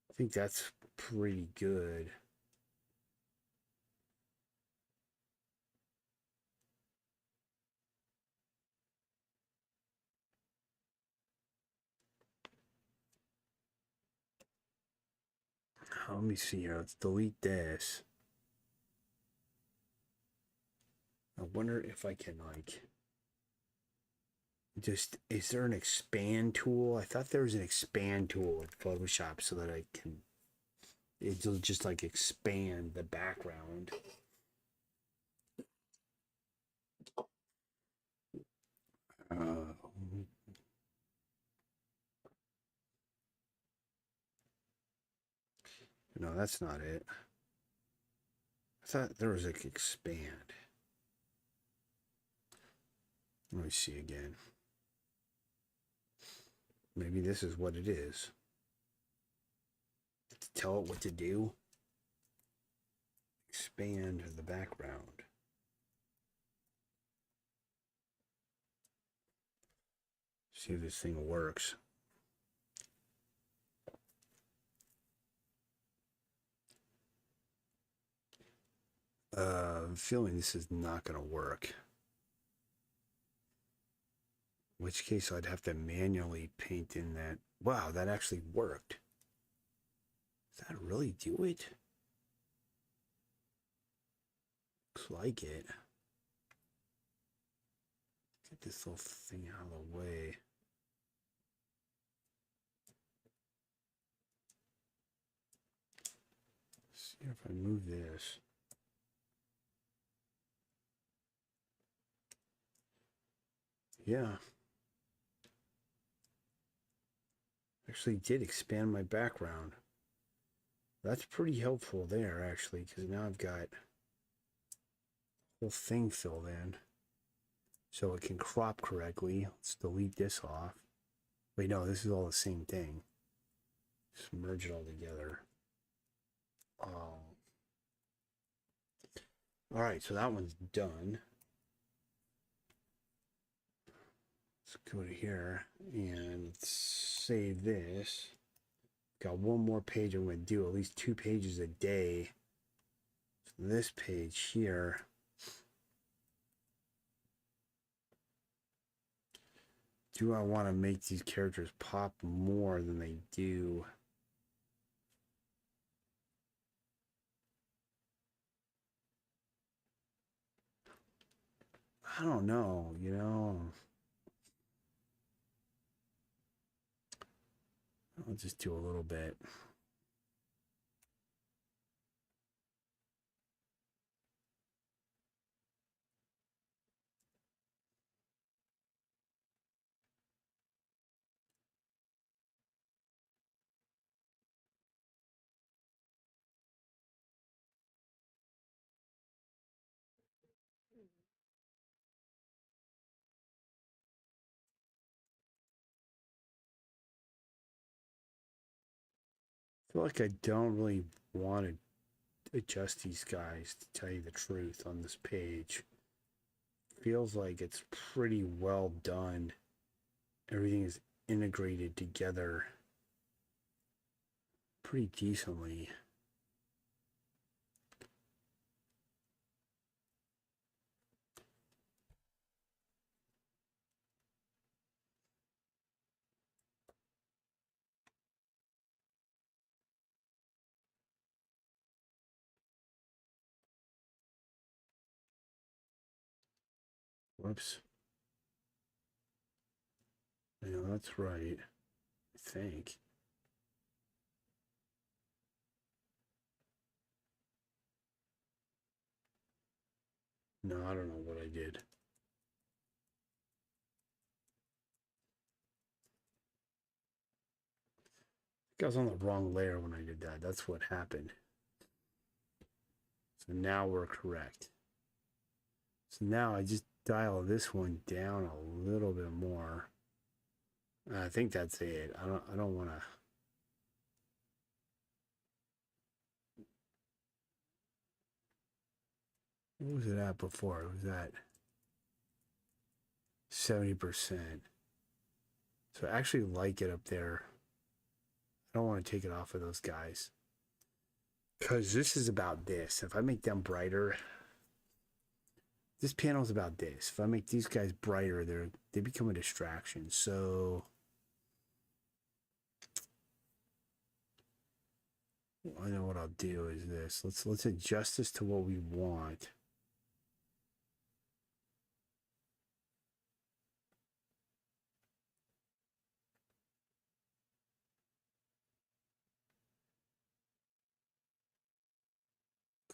I think that's pretty good. Let me see here. Let's delete this. I wonder if I can like just, is there an expand tool? I thought there was an expand tool in Photoshop so that I can, it'll just like expand the background. No, that's not it. I thought there was like expand. Let me see again. Maybe this is what it is. To tell it what to do. Expand the background. See if this thing works. I'm feeling this is not going to work. In which case I'd have to manually paint in that. Wow, that actually worked. Does that really do it? Looks like it. Get this little thing out of the way. See if I move this. Yeah. Actually did expand my background. That's pretty helpful there, actually, because now I've got the whole thing filled in. So it can crop correctly. Let's delete this off. Wait, no, this is all the same thing. Just merge it all together. All right, so that one's done. Let's go to here and let's save this. Got one more page I'm going to do, at least 2 pages a day. So this page here. Do I want to make these characters pop more than they do? I don't know, you know. I'll just do a little bit. I feel like I don't really want to adjust these guys, to tell you the truth, on this page. Feels like it's pretty well done. Everything is integrated together pretty decently. Whoops. Yeah, that's right. I think. No, I don't know what I did. I was on the wrong layer when I did that. That's what happened. So now we're correct. So now I just dial this one down a little bit more. I think that's it. I don't want to. What was it at before? It was at 70%. So I actually like it up there. I don't want to take it off of those guys. Because this is about this. If I make them brighter, this panel is about this. If I make these guys brighter, they become a distraction. So I know what I'll do is this. Let's adjust this to what we want.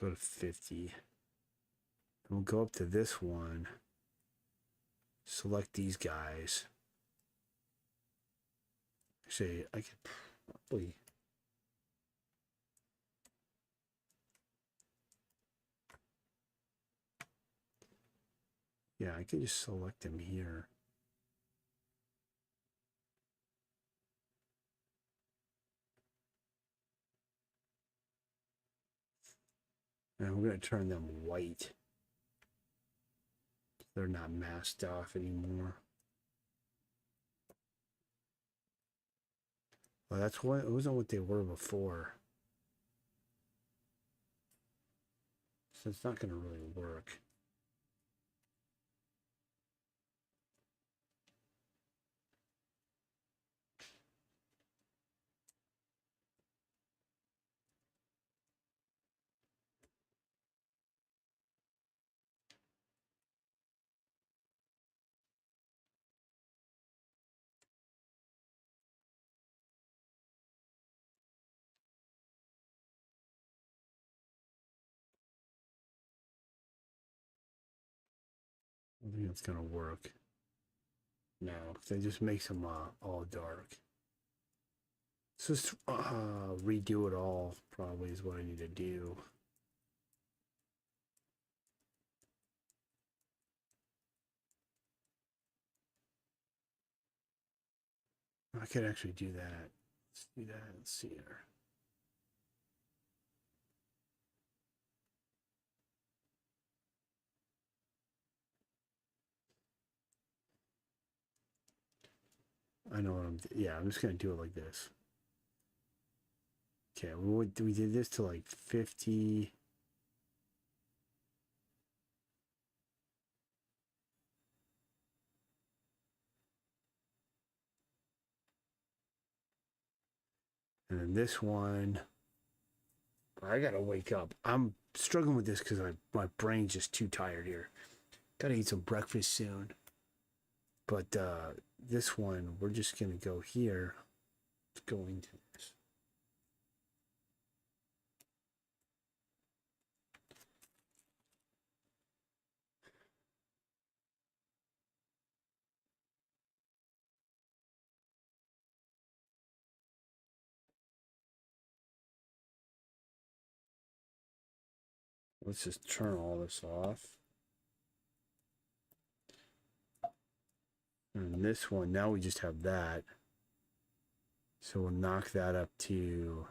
Go to 50. And we'll go up to this one. Select these guys. Actually, I could probably. Yeah, I can just select them here. And we're going to turn them white. They're not masked off anymore. Well, that's what it wasn't what they were before. So it's not going to really work. I don't think it's going to work. No, they just makes them all dark. So just redo it all probably is what I need to do. I could actually do that. Let's do that. Let's see here. I know what I'm just gonna do it like this. Okay, we did this to like 50. And then this one, I gotta wake up. I'm struggling with this because my brain's just too tired here. Gotta eat some breakfast soon. But this one, we're just gonna go here. Let's go into this. Let's just turn all this off. And this one, now we just have that. So we'll knock that up to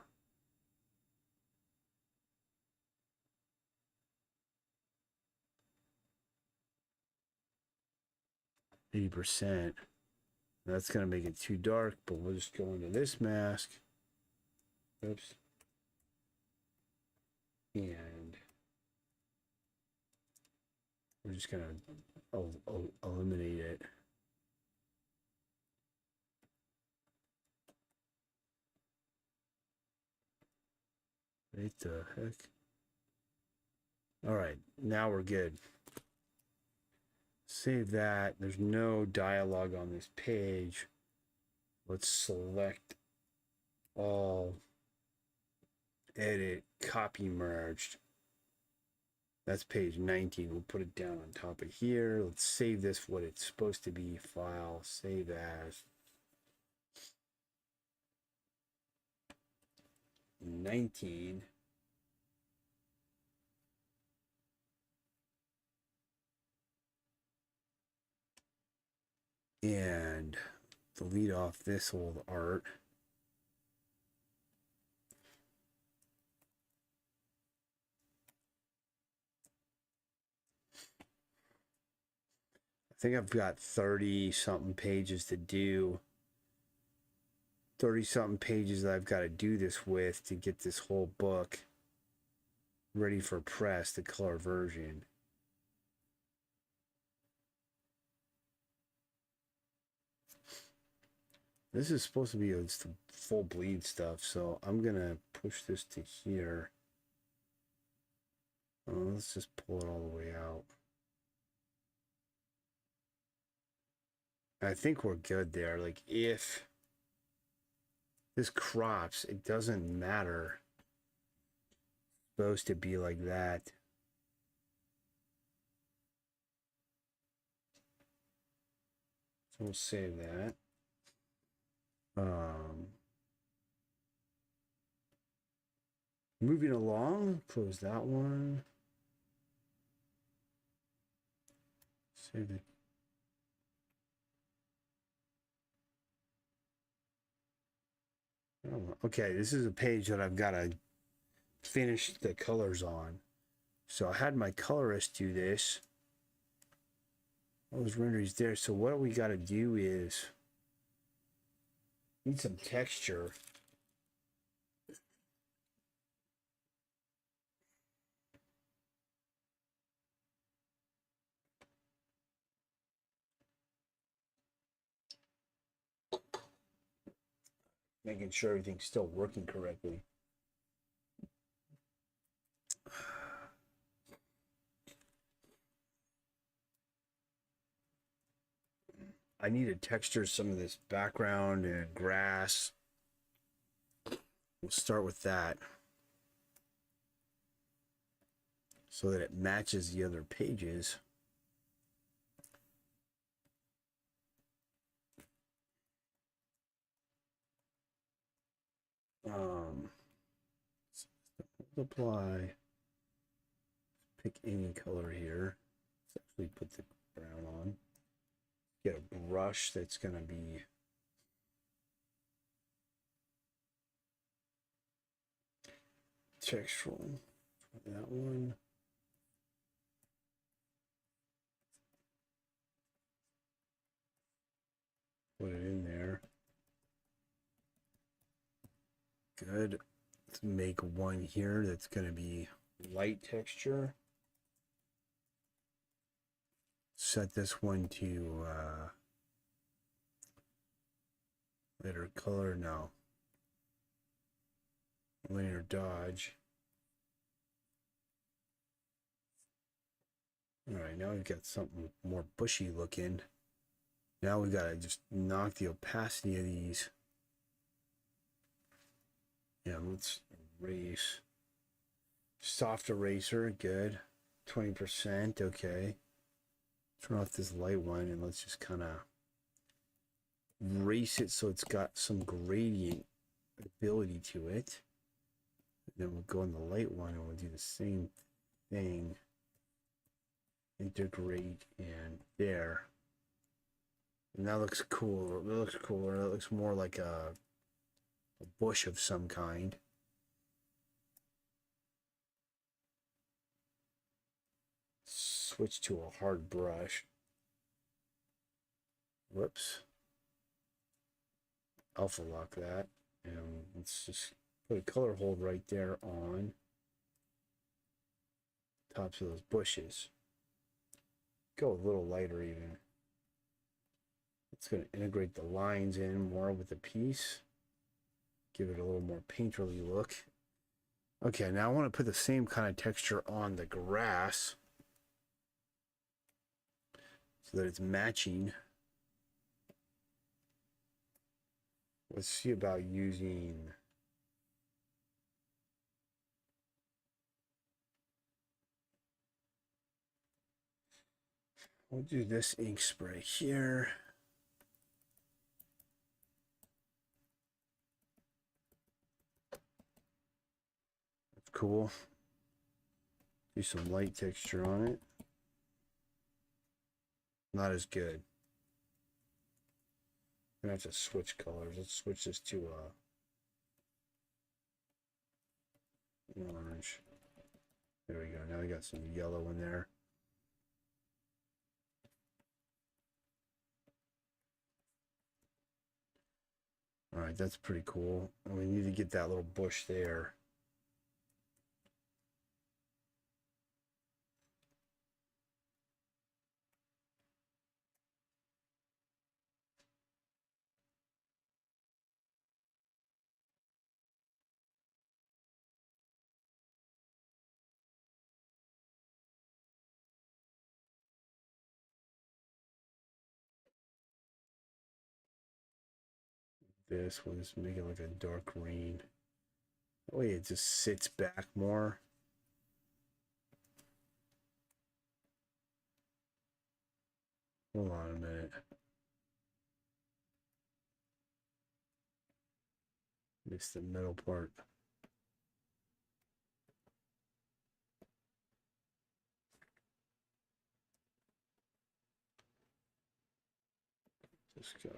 80%. That's going to make it too dark, but we'll just go into this mask. Oops. And we're just going to eliminate it. What the heck? All right, now we're good. Save that. There's no dialogue on this page. Let's select all, edit, copy merged. That's page 19. We'll put it down on top of here. Let's save this what it's supposed to be. File, save as 19. And delete off this old art. I think I've got 30 something pages to do. 30 something pages that I've got to do this with to get this whole book ready for press, the color version. This is supposed to be it's the full bleed stuff, so I'm gonna push this to here. Let's just pull it all the way out. I think we're good there. Like, if this crops, it doesn't matter. It's supposed to be like that. So we'll save that. Moving along, close that one. Save it. Okay, this is a page that I've got to finish the colors on. So I had my colorist do this. All those renderings there. So what we got to do is need some texture. Making sure everything's still working correctly. I need to texture some of this background and grass. We'll start with that so that it matches the other pages. Multiply. Pick any color here. Let's actually put the brown on. Get a brush that's going to be textural. That one. Put it in there. Good. Let's make one here that's going to be light texture. Set this one to lighter color. No. Linear dodge. All right, now we've got something more bushy looking. Now we got to just knock the opacity of these. Yeah, let's erase. Soft eraser, good. 20%, okay. Turn off this light one and let's just kind of erase it so it's got some gradient ability to it. And then we'll go in the light one and we'll do the same thing. Integrate and there. And that looks cool. That looks cooler. That looks more like a bush of some kind. Switch to a hard brush. Whoops. Alpha lock that. And let's just put a color hold right there on tops of those bushes. Go a little lighter even. It's going to integrate the lines in more with the piece. Give it a little more painterly look. Okay, now I want to put the same kind of texture on the grass. so that it's matching. Let's see about using we'll do this ink spray here. That's cool. Do some light texture on it. Not as good. I'm gonna have to switch colors. Let's switch this to orange. There we go. Now we got some yellow in there. All right, that's pretty cool. And we need to get that little bush there. This, we'll just make it like a dark green. That way it just sits back more. Hold on a minute. Missed the middle part. This guy.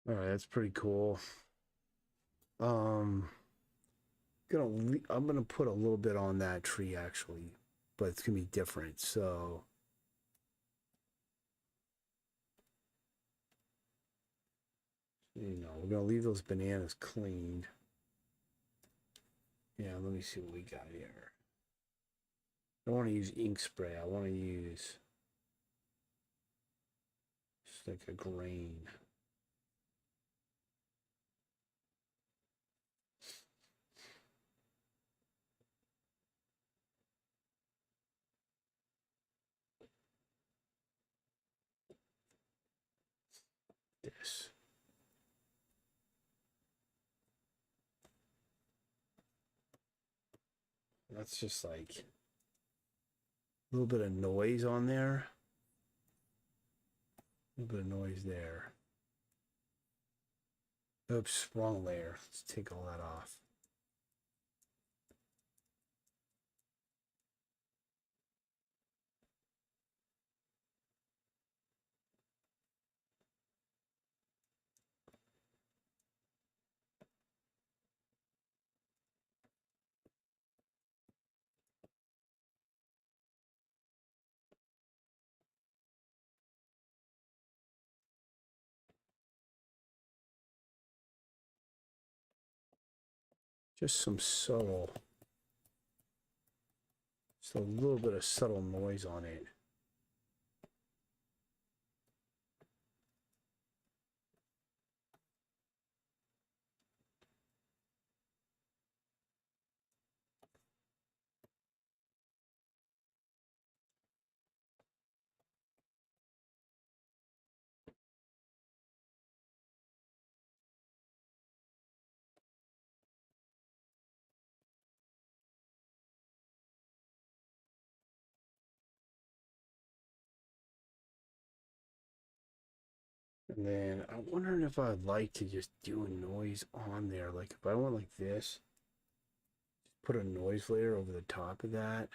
All right, that's pretty cool. I'm gonna put a little bit on that tree actually, but it's gonna be different. So we're gonna leave those bananas cleaned. Yeah, let me see what we got here. I don't want to use ink spray. I want to use just like a grain. This. That's just like a little bit of noise on there. A little bit of noise there. Oops, wrong layer. Let's take all that off. Just some subtle, just a little bit of subtle noise on it. And then I'm wondering if I'd like to just do a noise on there. Like if I went like this, put a noise layer over the top of that.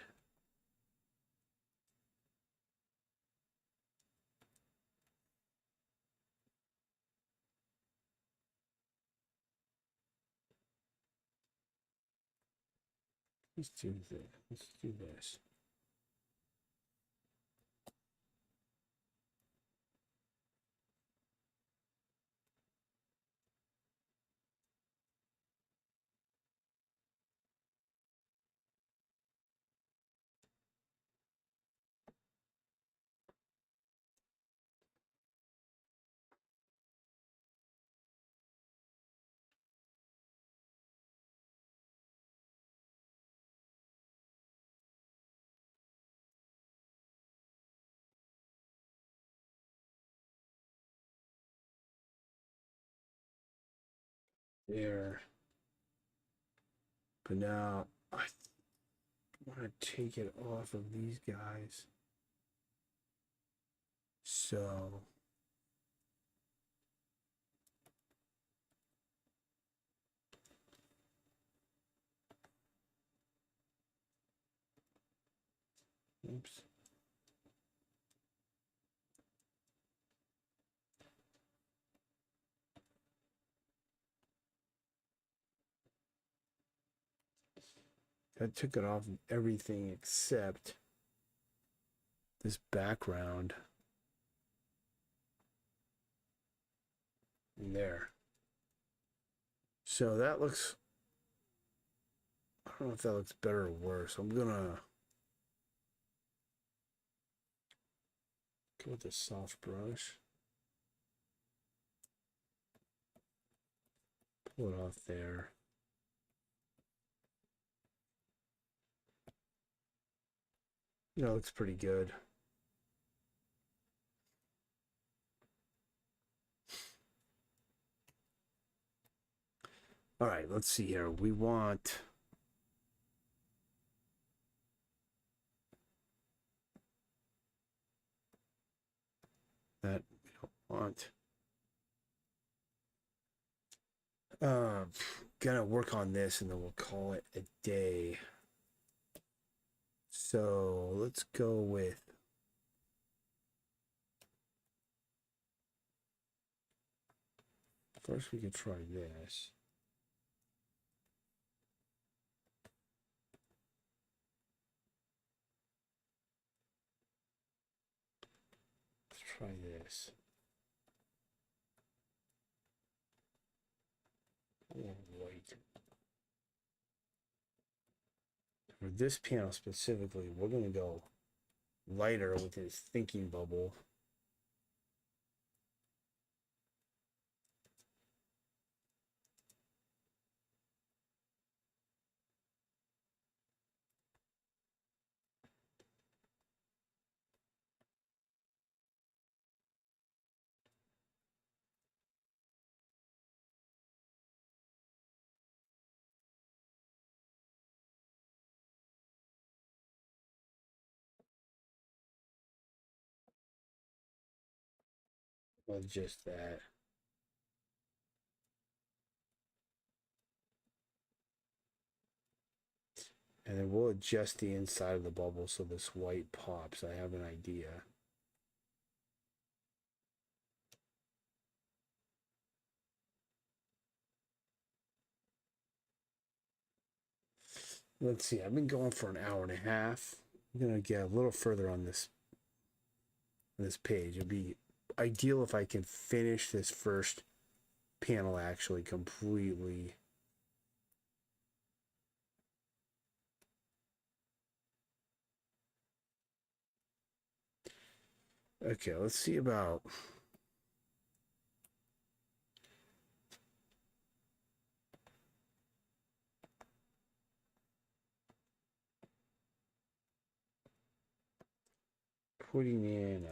Let's do this. Let's do this. There. But now I want to take it off of these guys. So oops. That took it off of everything except this background. And there. So that looks, I don't know if that looks better or worse. I'm gonna go with the soft brush. Pull it off there. You know, it looks pretty good. All right, let's see here. We want that. We don't want. Gonna work on this and then we'll call it a day. So let's go with first we could try this. Let's try this. White. For this panel specifically, we're gonna go lighter with his thinking bubble. Well, just that. And then we'll adjust the inside of the bubble so this white pops. I have an idea. Let's see, I've been going for an hour and a half. I'm gonna get a little further on this page. It'd be ideal if I can finish this first panel actually completely. Okay, let's see about putting in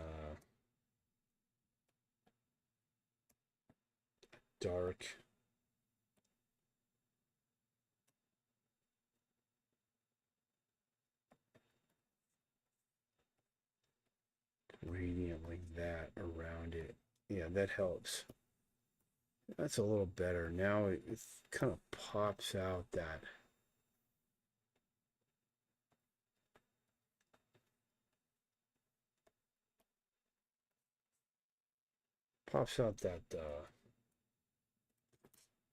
dark gradient like that around it. Yeah, that helps. That's a little better. Now it kind of pops out that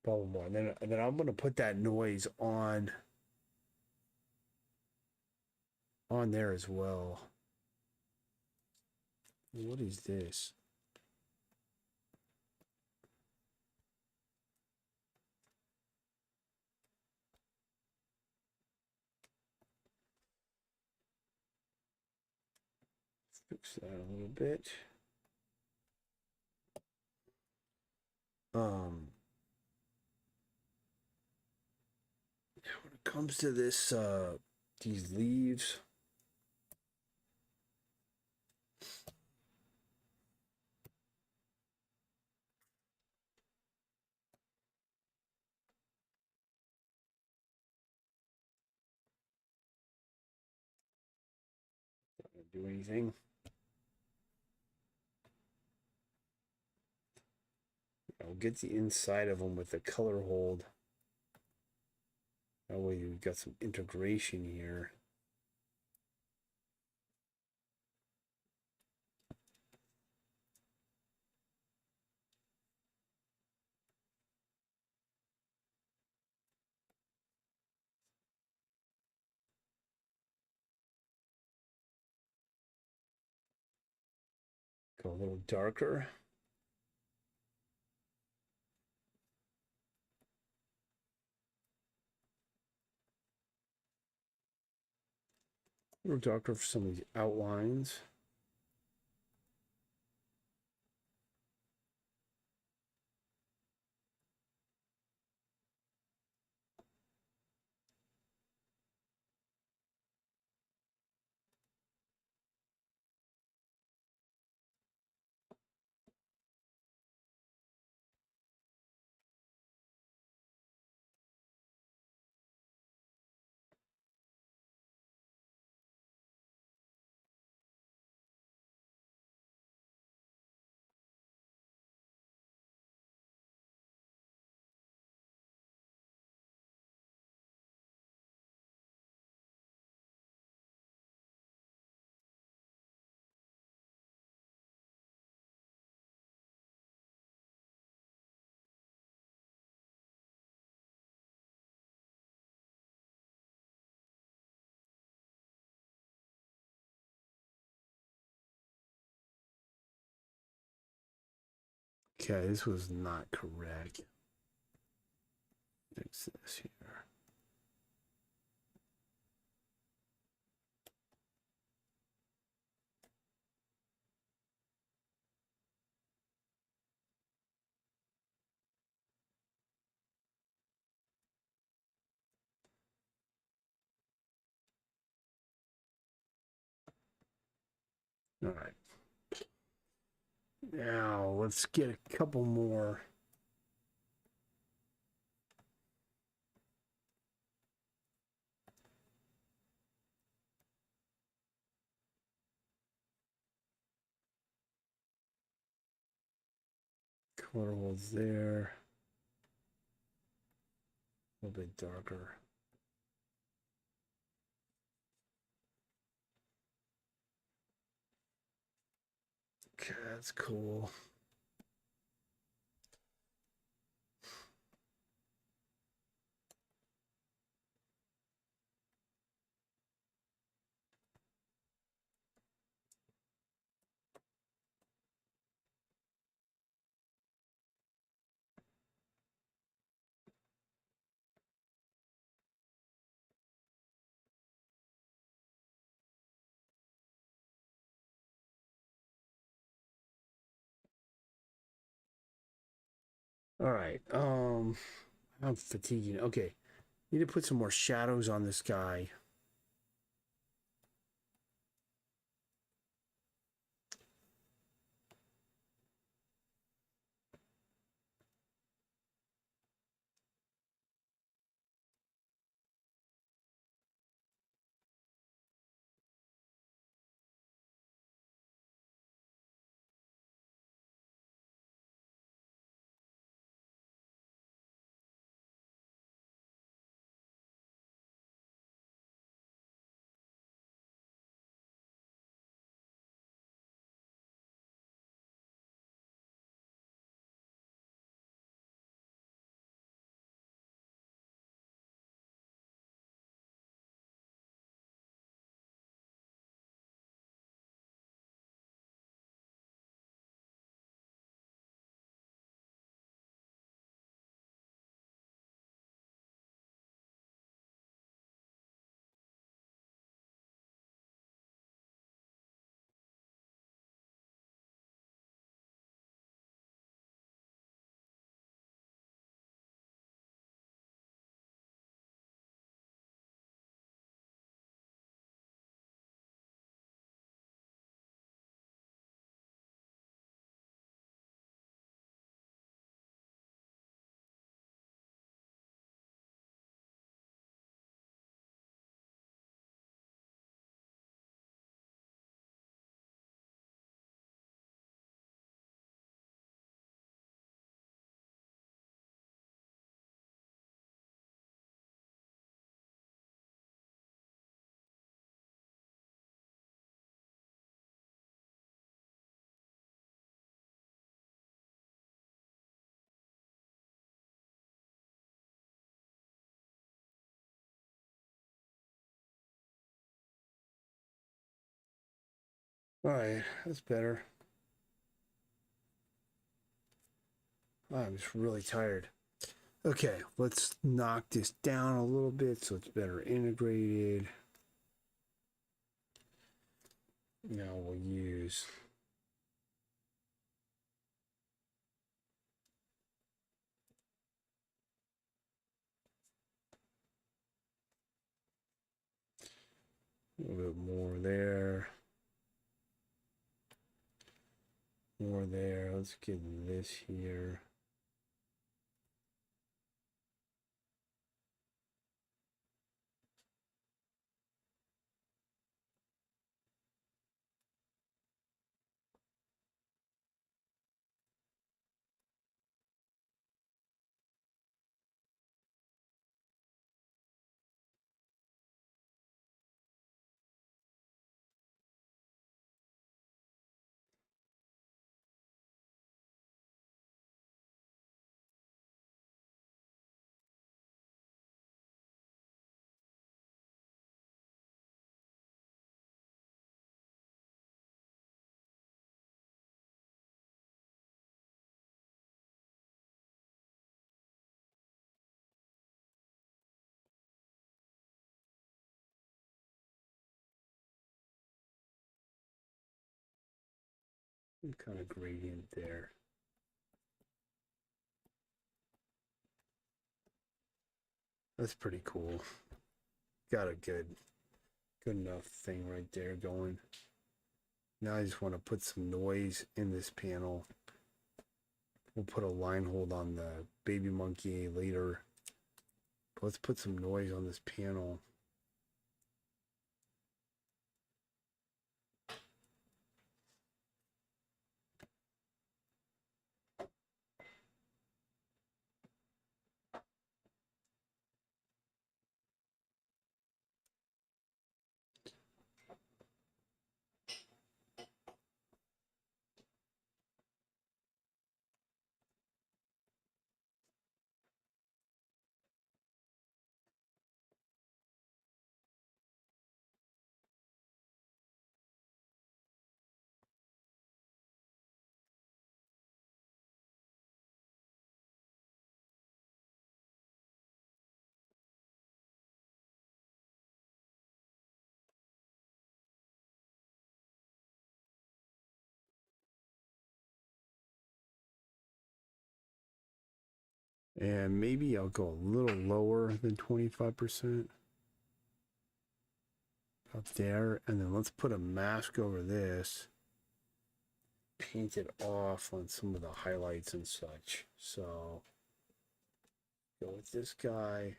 bubble more. And then I'm gonna put that noise on on there as well. What is this? Fix that a little bit. When it comes to this, these leaves, don't do anything. I'll get the inside of them with the color hold. That way you've got some integration here. Go a little darker. A little darker for some of these outlines. Okay, this was not correct. Fix this here. All right. Now let's get a couple more. Color holds there. A little bit darker. Okay, that's cool. All right. I'm fatiguing. Okay. Need to put some more shadows on this guy. All right, that's better. I'm just really tired. Okay, let's knock this down a little bit so it's better integrated. Now we'll use a little bit more there. More there. Let's get this here. Some kind of gradient there. That's pretty cool. Got a good enough thing right there going. Now I just want to put some noise in this panel. We'll put a line hold on the baby monkey later. But let's put some noise on this panel. And maybe I'll go a little lower than 25%. Up there. And then let's put a mask over this. Paint it off on some of the highlights and such. So go with this guy.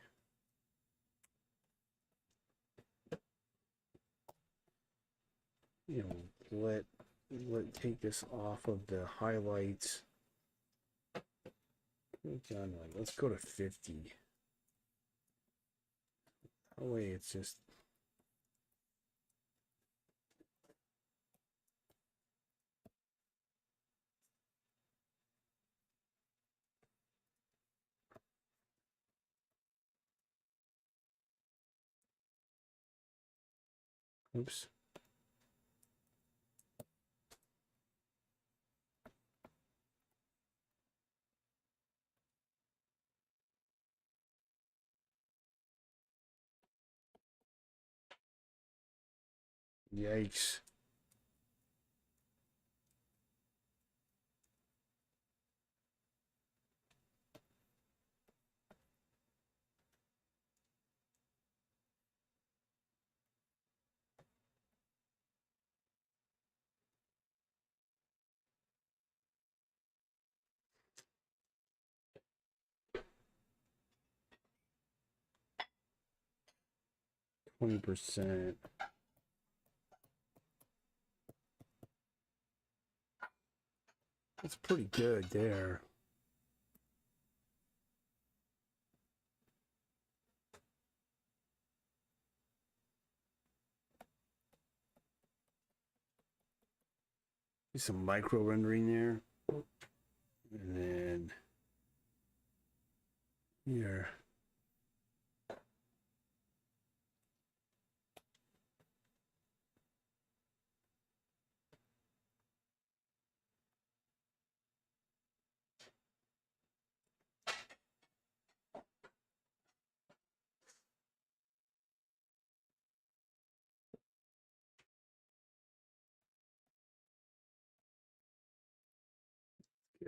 You know, let take this off of the highlights. Let's go to 50. That way it's just oops. Yikes. %. That's pretty good there. Some micro rendering there. And then here.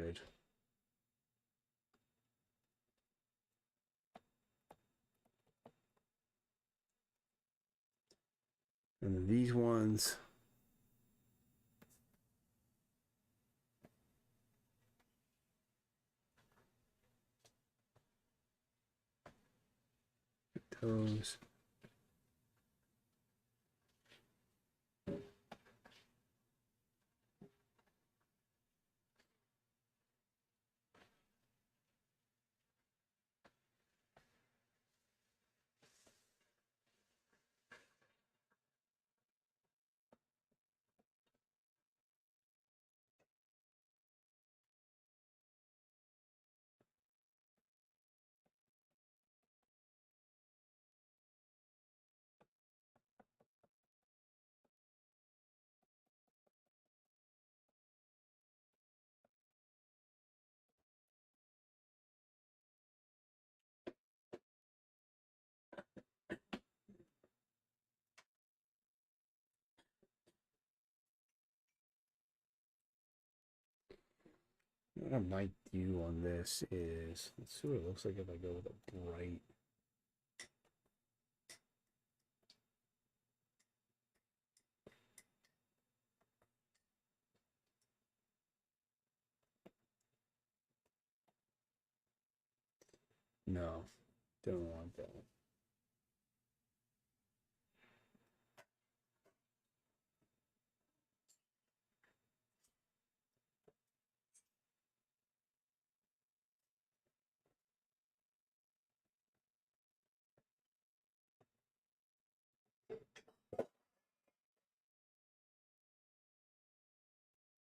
good. And then these ones. Those. What I might do on this is, let's see what it looks like if I go with a bright. No, don't want that one.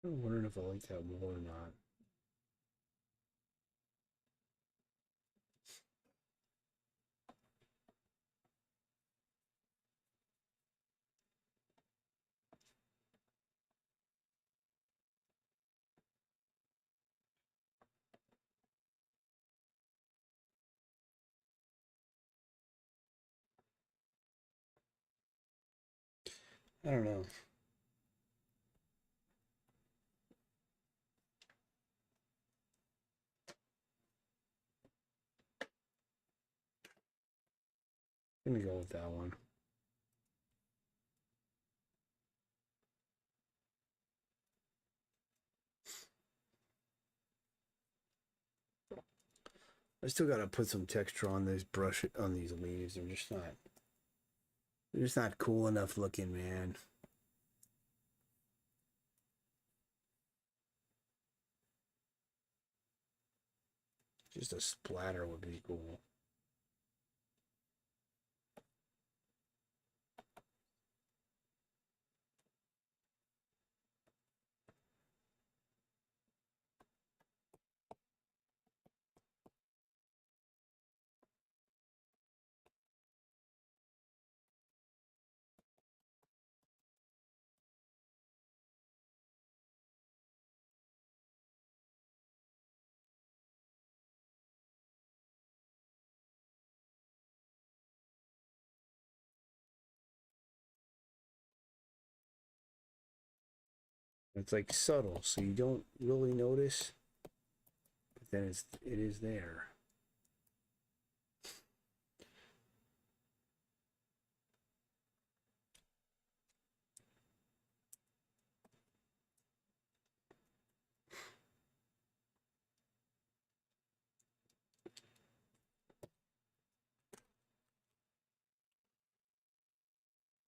I'm wondering if I like that more or not. I don't know. I'm gonna go with that one. I still gotta put some texture on this brush, on these leaves. They're just not cool enough looking, man. Just a splatter would be cool. It's like subtle, so you don't really notice, but then it is there.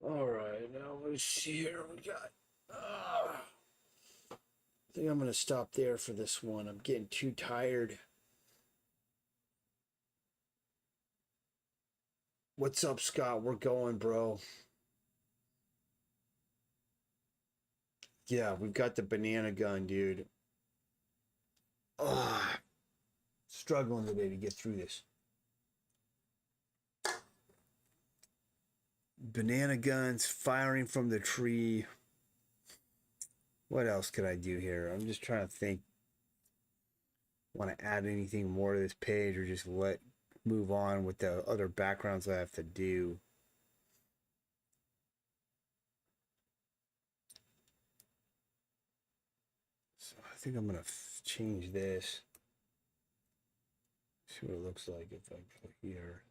All right, now let's see here. We got. I think I'm gonna stop there for this one. I'm getting too tired. What's up, Scott? We're going, bro. Yeah, we've got the banana gun, dude. Struggling today to get through this. Banana guns firing from the tree. What else could I do here? I'm just trying to think. Want to add anything more to this page or just move on with the other backgrounds I have to do. So I think I'm going to change this. See what it looks like if I go here.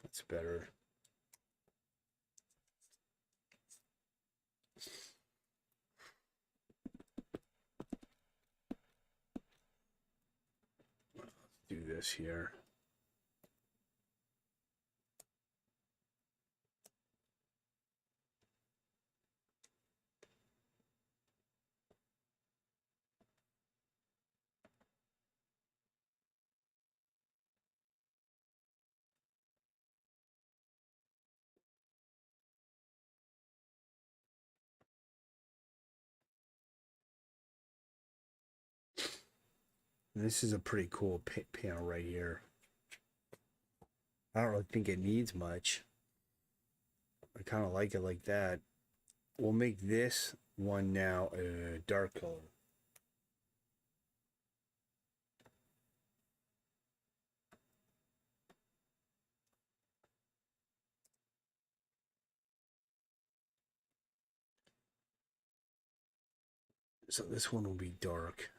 That's better. Let's do this here. And this is a pretty cool panel right here. I don't really think it needs much. I kind of like it like that. We'll make this one now a dark color. So this one will be dark.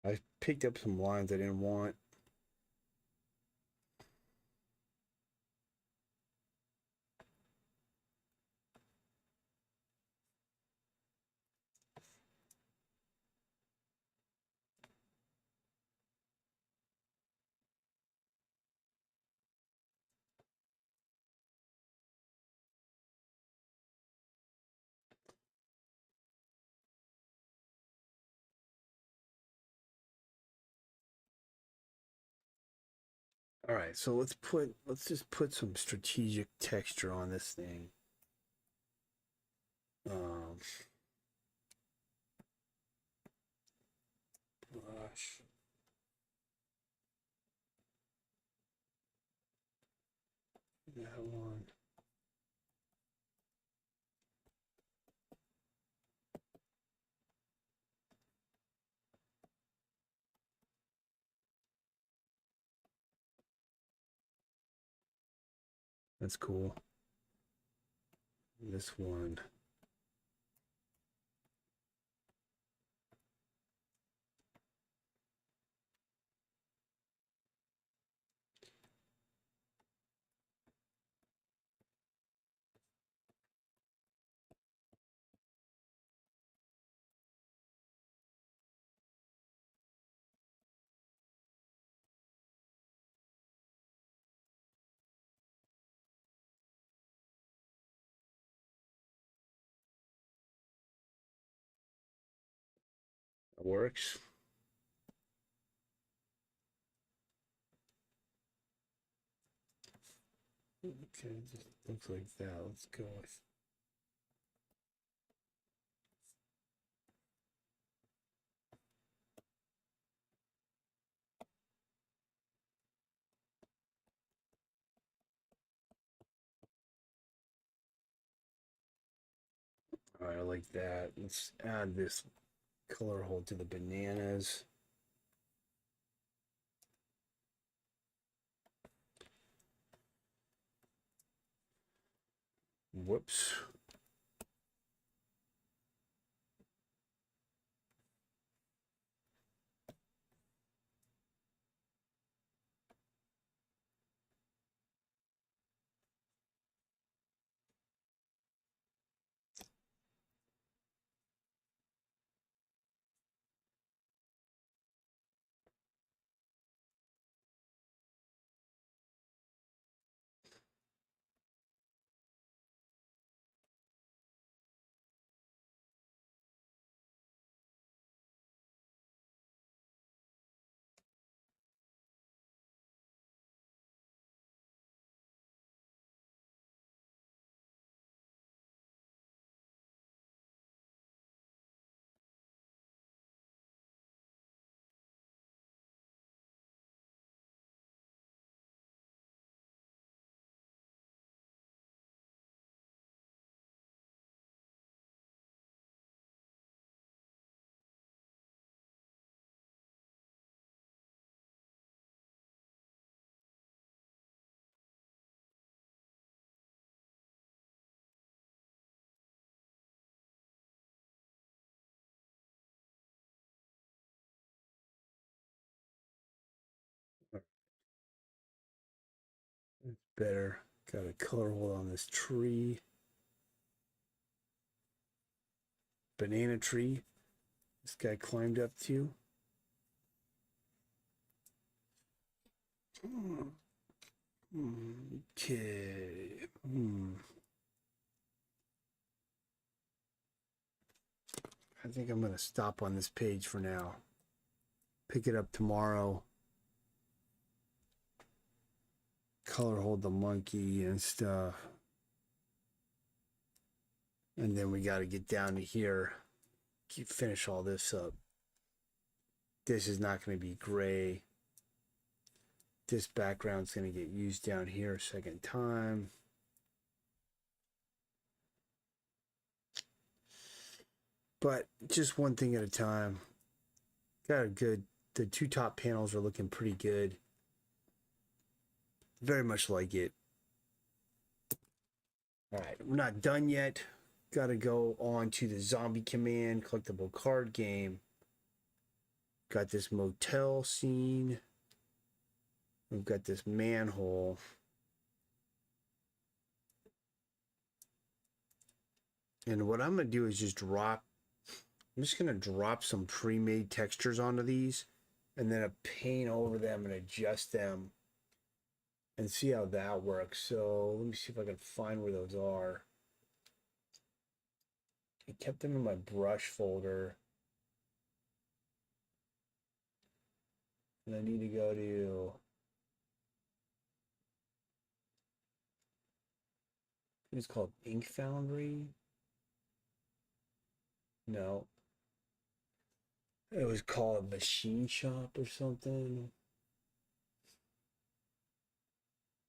I picked up some lines I didn't want. All right, so let's just put some strategic texture on this thing. Um, Brush. That one. That's cool. This one. That works. Okay, just looks like that. Let's go with. All right, I like that. Let's add this color hold to the bananas. Whoops. better. Got a color hold on this tree. Banana tree. This guy climbed up to. Okay. I think I'm going to stop on this page for now. Pick it up tomorrow. Color hold the monkey and stuff. And then we got to get down to here. Finish all this up. This is not going to be gray. This background's going to get used down here a second time. But just one thing at a time. Got a good, the two top panels are looking pretty good. Very much like it. All right, we're not done yet. Got to go on to the Zombie Command collectible card game. Got this motel scene. We've got this manhole. And what I'm going to do is just drop, I'm just going to drop some pre-made textures onto these and then paint over them and adjust them and see how that works. So let me see if I can find where those are. I kept them in my brush folder. And I need to go to, it's called Ink Foundry. No. It was called Machine Shop or something.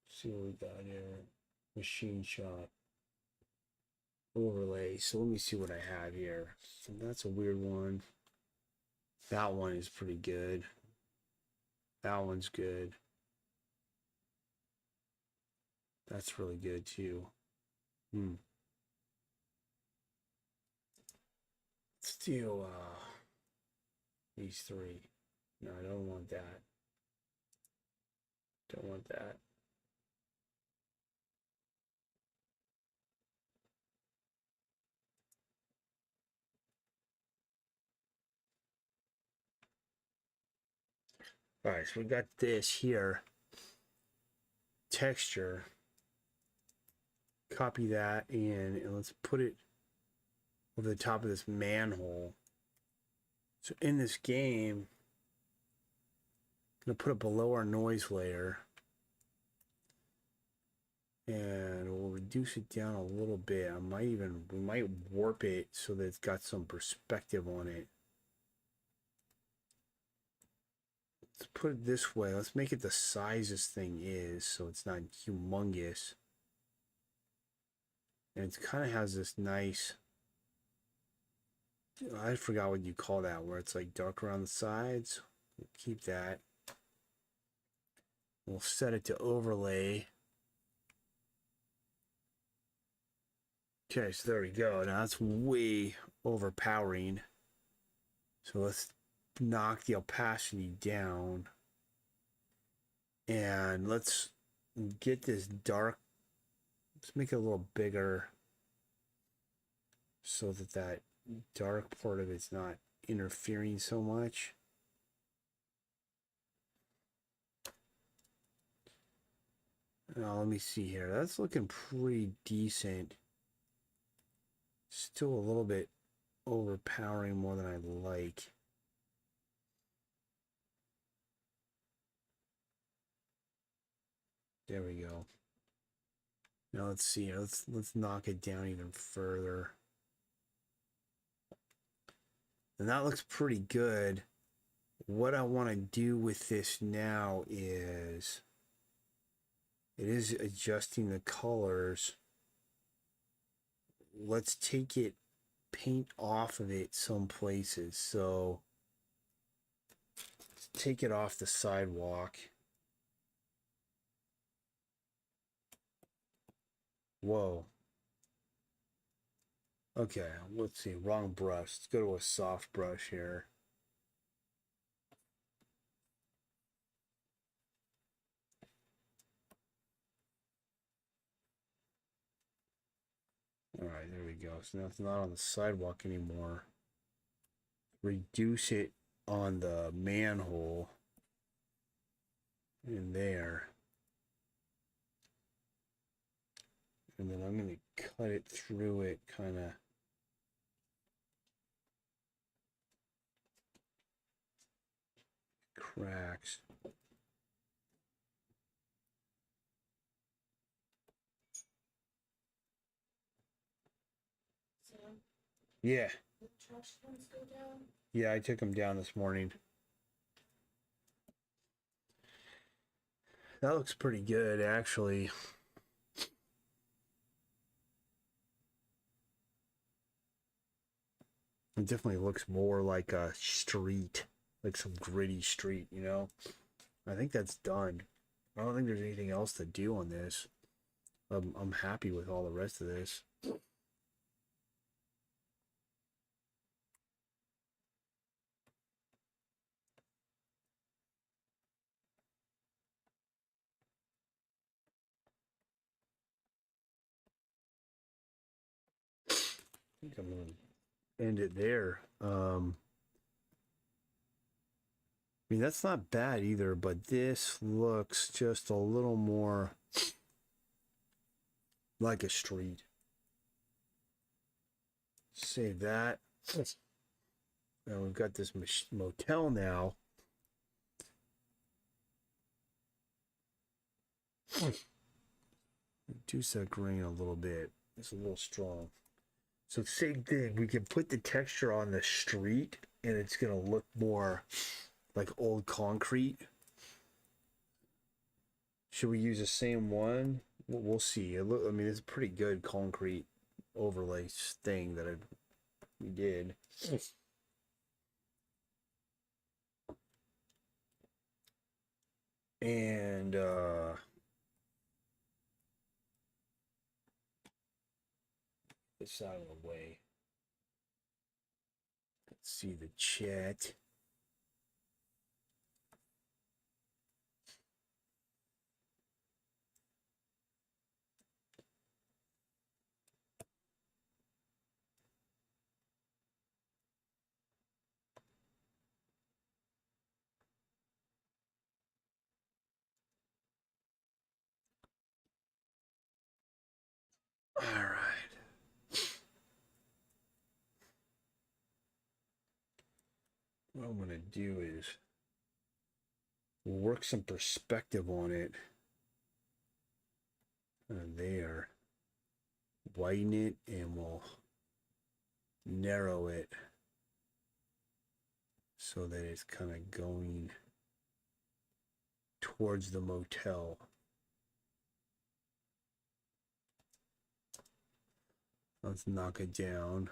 Let's see what we got here. Machine Shop. Overlay. So let me see what I have here. So that's a weird one. That one is pretty good. That one's good. That's really good too. Let's do these three. No, I don't want that. Don't want that. All right, so we got this here. Texture. Copy that in and let's put it over the top of this manhole. So in this game, I'm going to put it below our noise layer. And we'll reduce it down a little bit. We might warp it so that it's got some perspective on it. Let's put it this way. Let's make it the size this thing is so it's not humongous. And it kind of has this nice, I forgot what you call that, where it's like dark around the sides. We'll keep that. We'll set it to overlay. Okay, so there we go. Now that's way overpowering. So let's knock the opacity down. And let's get this dark. Let's make it a little bigger so that that dark part of it's not interfering so much. Now let me see here. That's looking pretty decent. Still a little bit overpowering more than I like. There we go. Now let's see. Let's knock it down even further. And that looks pretty good. What I want to do with this now is it is adjusting the colors. Let's take it, paint off of it some places. So let's take it off the sidewalk. Whoa. Okay, let's see. Wrong brush. Let's go to a soft brush here. All right, there we go. So now it's not on the sidewalk anymore. Reduce it on the manhole in there. And then I'm going to cut it through it, kind of. Cracks. Yeah. The trash cans go down? Yeah, I took them down this morning. That looks pretty good, actually. It definitely looks more like a street, like some gritty street, you know? I think that's done. I don't think there's anything else to do on this. I'm happy with all the rest of this. I think I'm gonna end it there. I mean, that's not bad either, but this looks just a little more like a street. Save that. And we've got this motel now. Reduce that grain a little bit. It's a little strong. So same thing. We can put the texture on the street, and it's gonna look more like old concrete. Should we use the same one? We'll see. I mean, it's a pretty good concrete overlay thing that we did. And this out of the way. Let's see the chat. All right. What I'm gonna do is work some perspective on it. There. Widen it, and we'll narrow it so that it's kind of going towards the motel. Let's knock it down.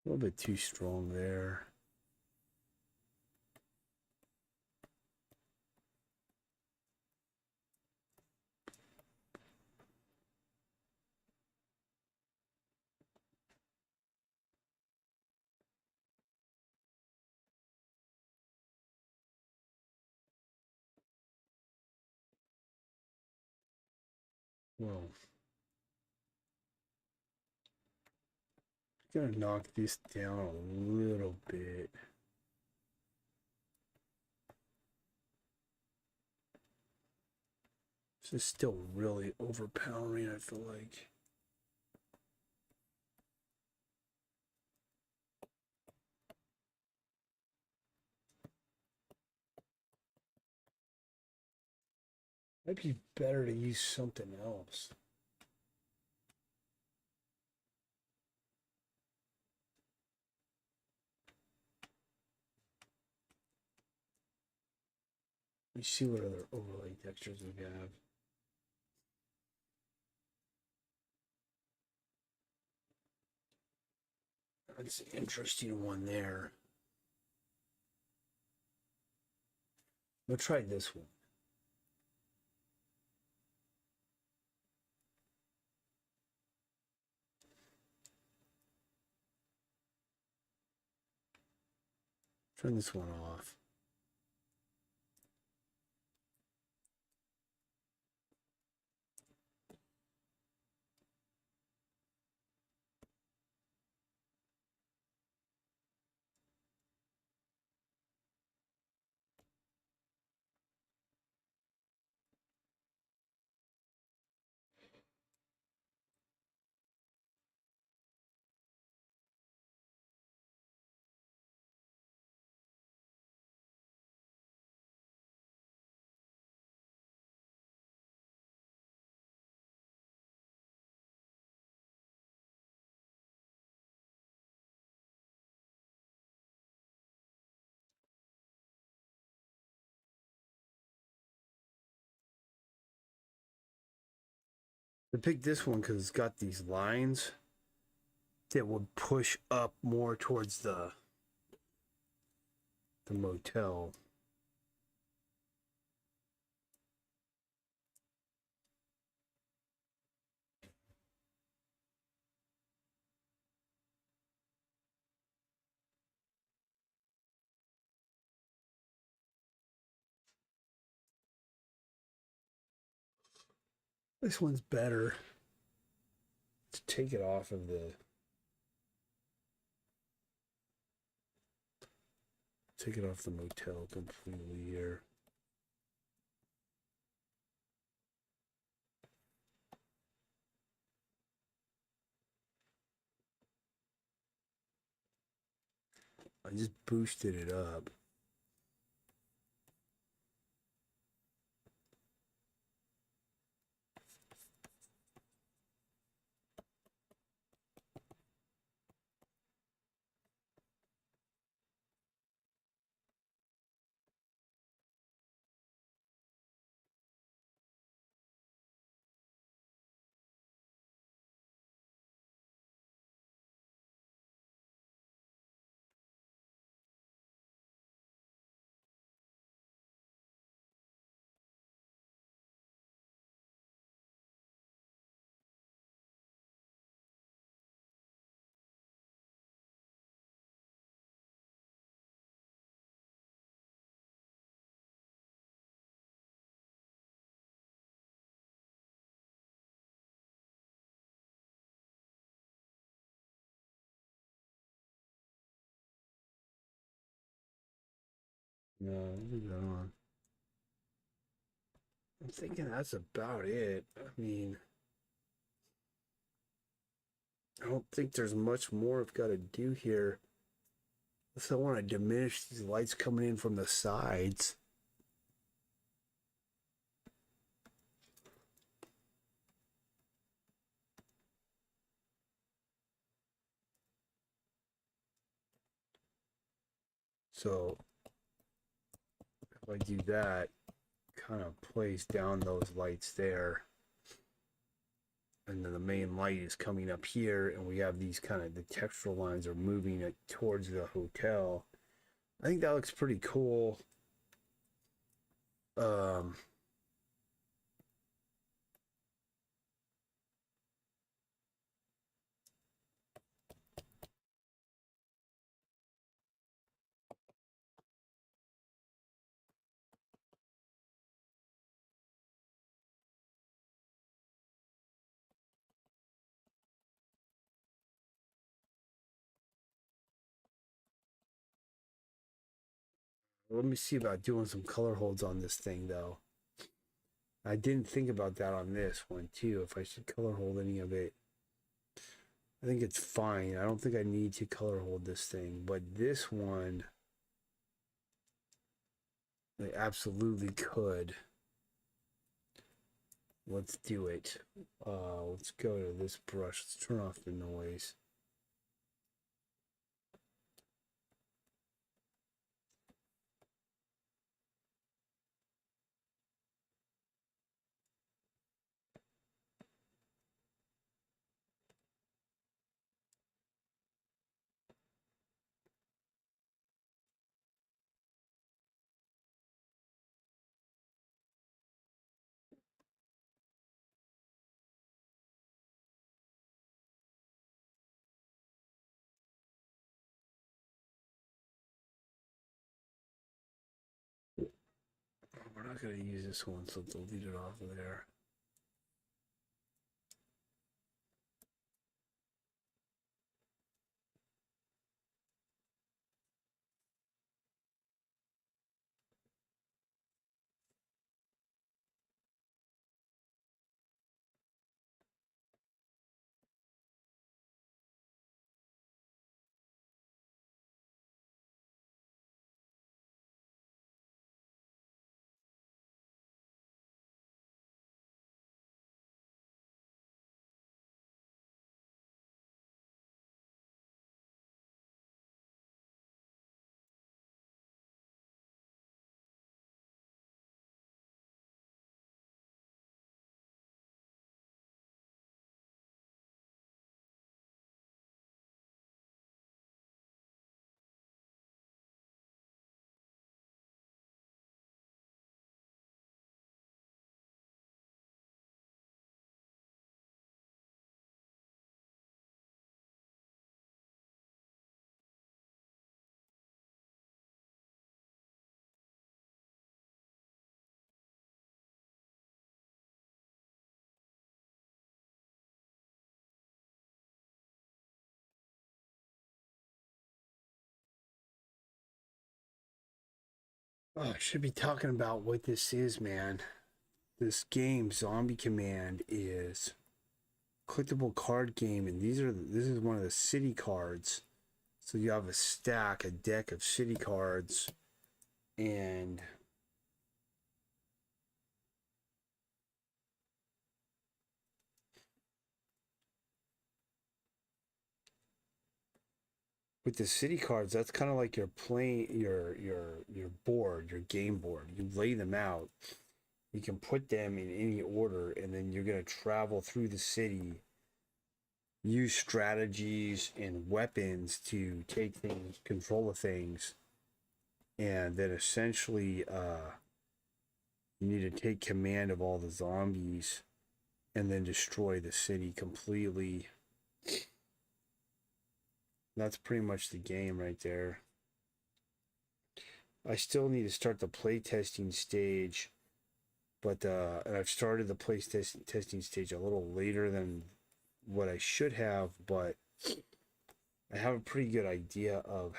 A little bit too strong there. Well, gonna knock this down a little bit. This is still really overpowering, I feel like. Might be better to use something else. Let me see what other overlay textures we have. That's an interesting one there. We'll try this one. Turn this one off. I picked this one because it's got these lines that would push up more towards the motel. This one's better. Let's take it off of the. Take it off the motel completely here. I just boosted it up. No, leave that on. I'm thinking that's about it. I mean, I don't think there's much more I've got to do here. Unless I want to diminish these lights coming in from the sides. So if I do that, kind of place down those lights there. And then the main light is coming up here, and we have these kind of the textural lines are moving it towards the hotel. I think that looks pretty cool. Let me see about doing some color holds on this thing though. I didn't think about that on this one too, if I should color hold any of it. I think it's fine. I don't think I need to color hold this thing, but this one, I absolutely could. Let's do it. Let's go to this brush. Let's turn off the noise. We're not going to use this one, so delete it off of there. Oh, I should be talking about what this is, man. This game, Zombie Command, is collectible card game, and this is one of the city cards. So you have a deck of city cards, and with the city cards, that's kind of like your playing your board, your game board. You lay them out. You can put them in any order, and then you're gonna travel through the city, use strategies and weapons to take things, control of things, and then essentially you need to take command of all the zombies and then destroy the city completely. That's pretty much the game right there. I still need to start the playtesting stage, but and I've started the testing stage a little later than what I should have, but I have a pretty good idea of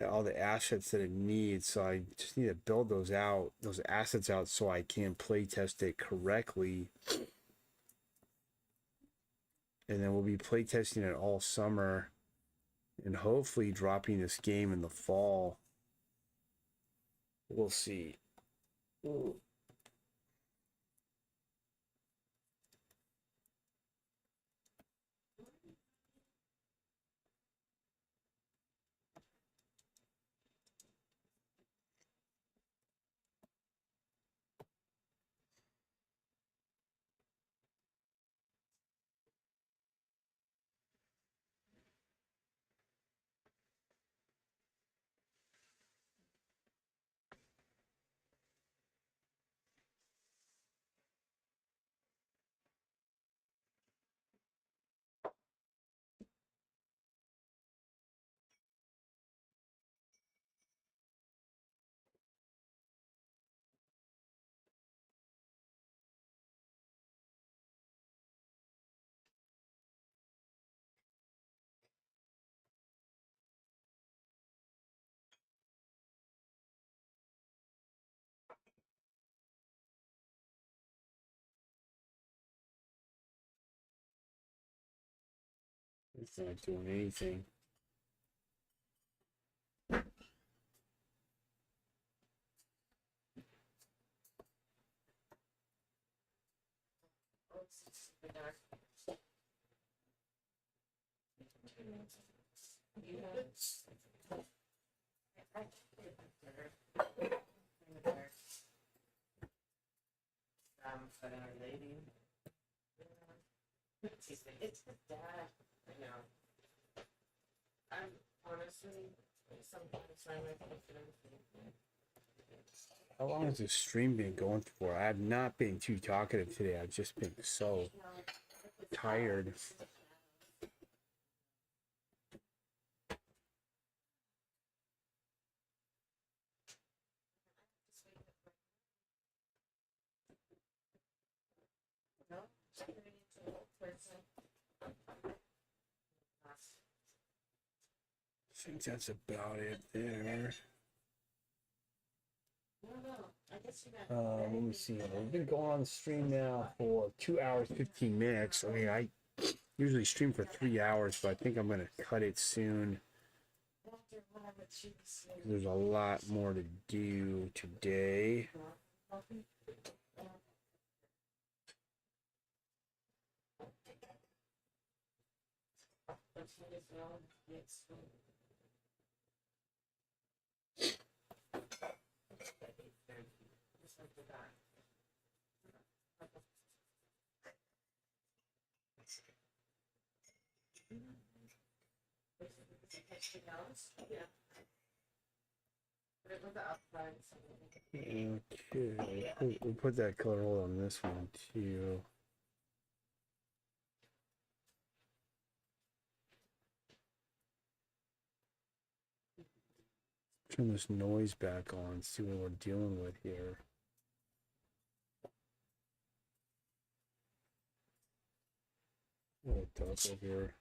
all the assets that it needs, so I just need to build those assets out, so I can play test it correctly. And then we'll be play testing it all summer, and hopefully dropping this game in the fall. We'll see. It's not doing anything. it's super dark. You have I think it's dark. Kind of dark. But Our Lady. It's the dad. I know. I'm honestly sometimes I might consider How long has this stream been going for? I have not been too talkative today. I've just been so tired. No, turning into a old person. I think that's about it there. No, I guess you got Let me see. We've been going on the stream now for 2 hours, 15 minutes. I mean, I usually stream for 3 hours, but I think I'm going to cut it soon. There's a lot more to do today. Yeah. But it was the outside. Okay, we'll put that color hole on this one too. Turn this noise back on, see what we're dealing with here. Oh, dark over here.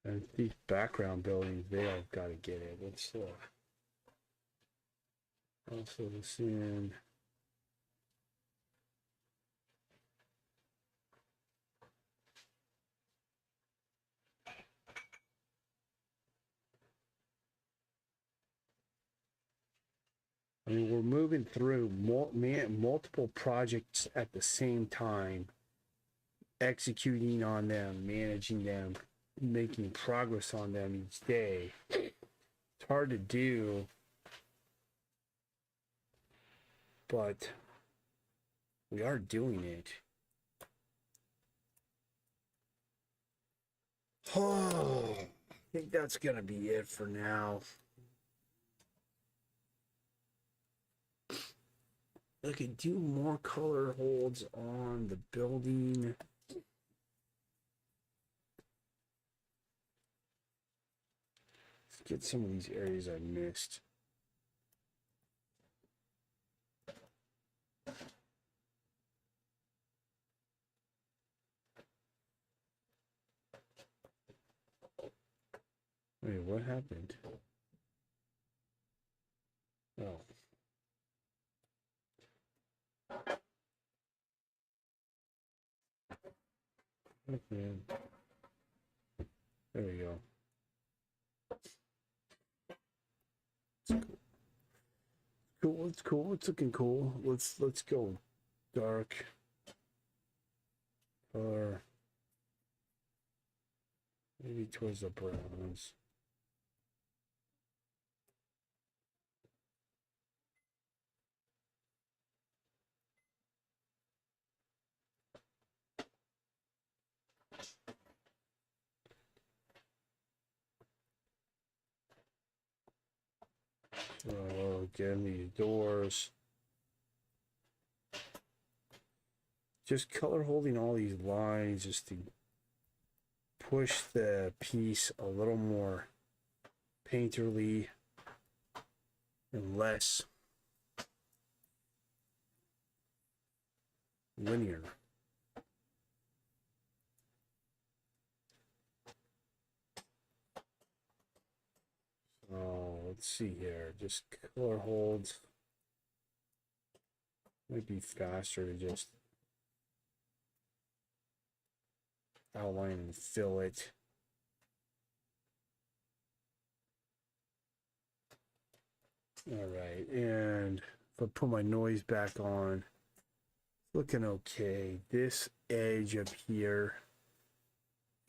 And these background buildings, they all got to get it. Let's also this in. I mean, we're moving through multiple projects at the same time, executing on them, managing them, making progress on them each day. It's hard to do, but we are doing it. Oh, I think that's going to be it for now. I could do more color holds on the building. Let's get some of these areas I missed. Wait, what happened? Oh. Okay. There we go. It's cool. It's looking cool. Let's go dark or maybe towards the browns. Oh, again, these doors. Just color holding all these lines just to push the piece a little more painterly and less linear. Oh, let's see here. Just color holds. Might be faster to just outline and fill it. All right, and if I put my noise back on, looking okay. This edge up here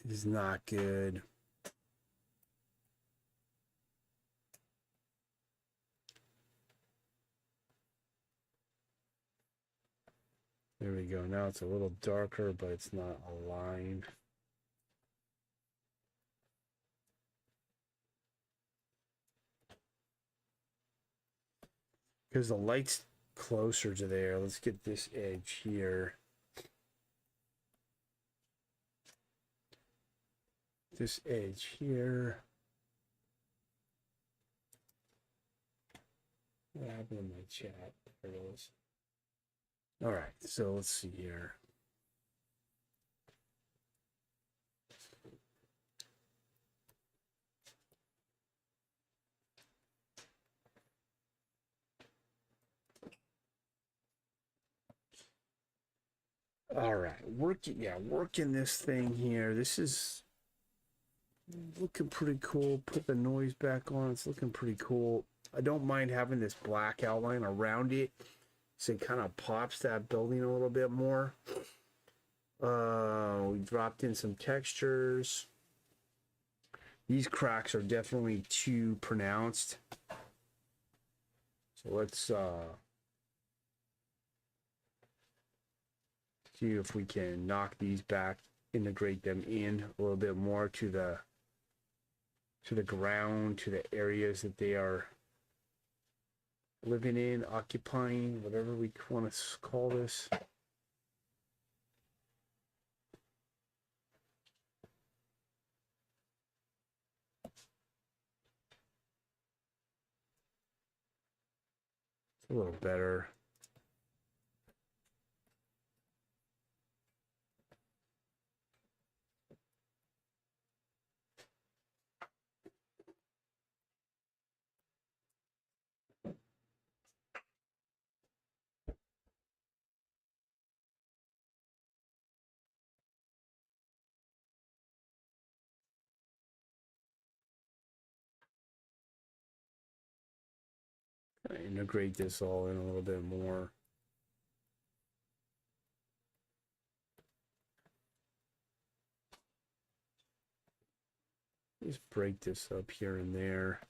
is not good. There we go. Now it's a little darker, but it's not aligned. Because the light's closer to there. Let's get this edge here. This edge here. What happened in my chat? There it is. All right, so let's see here. All right, working this thing here. This is looking pretty cool. Put the noise back on. It's looking pretty cool. I don't mind having this black outline around it, so it kind of pops that building a little bit more. We dropped in some textures. These cracks are definitely too pronounced. So let's see if we can knock these back, integrate them in a little bit more to the ground, to the areas that they are living in, occupying, whatever we want to call this. It's a little better. Integrate this all in a little bit more. Just break this up here and there.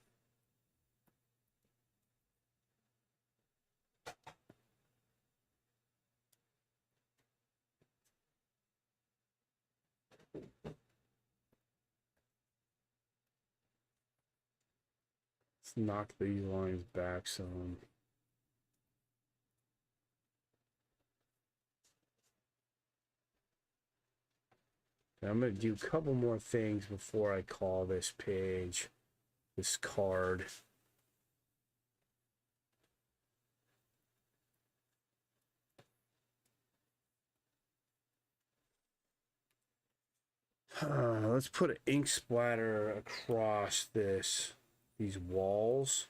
Let's knock these lines back some. I'm going to do a couple more things before I call this page, this card. Let's put an ink splatter across these walls.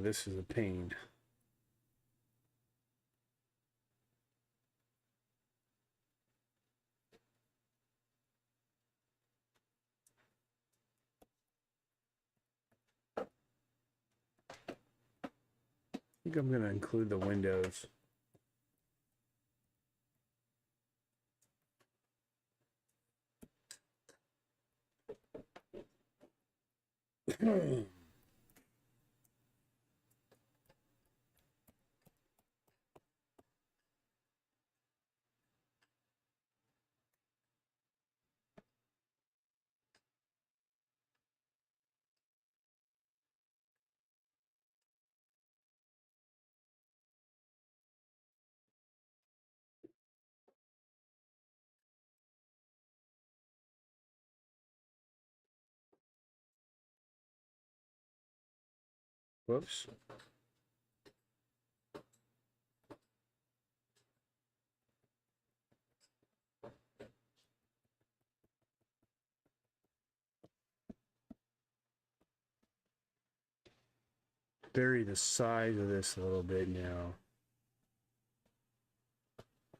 This is a pain. I think I'm going to include the windows. Whoops. Vary the size of this a little bit now.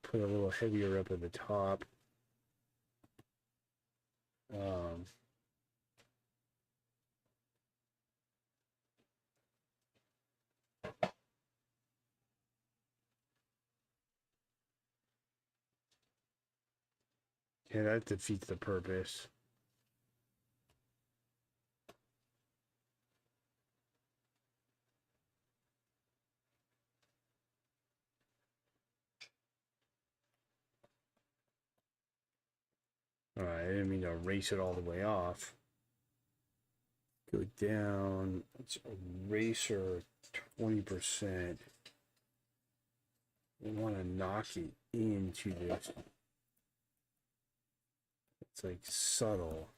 Put a little heavier up at the top. Yeah, that defeats the purpose. All right, I didn't mean to erase it all the way off. Go down. Let's eraser 20%. We want to knock it into this. It's like subtle.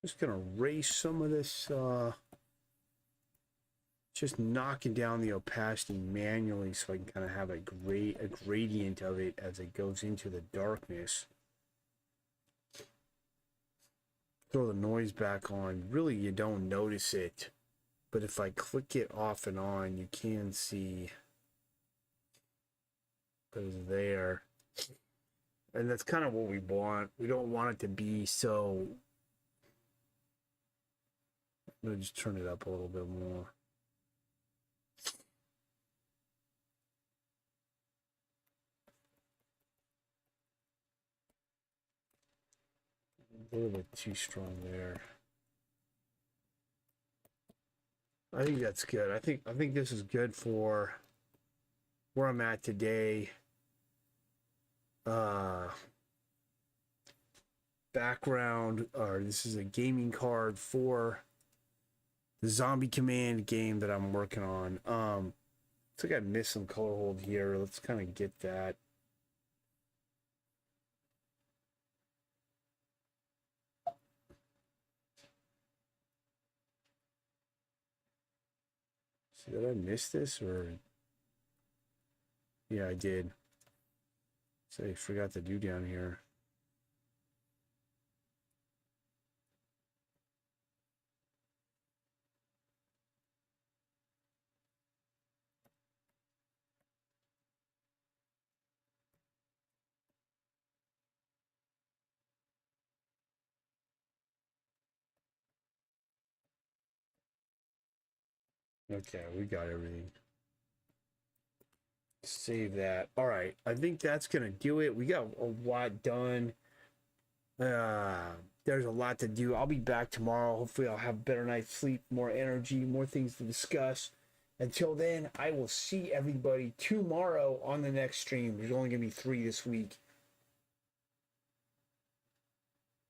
Just gonna erase some of this, just knocking down the opacity manually so I can kind of have a gradient of it as it goes into the darkness. Throw the noise back on. Really, you don't notice it, but if I click it off and on, you can see that it's there. And that's kind of what we want. We don't want it to be so. I'm gonna just turn it up a little bit more. A little bit too strong there. I think that's good. I think this is good for where I'm at today. Background, or this is a gaming card for the Zombie Command game that I'm working on. Looks like I missed some color hold here. Let's kind of get that. So did I miss this, or yeah, I did. So I forgot to do down here. Okay, we got everything. Save that. All right, I think that's gonna do it. We got a lot done. There's a lot to do. I'll be back tomorrow. Hopefully I'll have a better night's sleep, more energy, more things to discuss. Until then, I will see everybody tomorrow on the next stream. There's only gonna be 3 this week.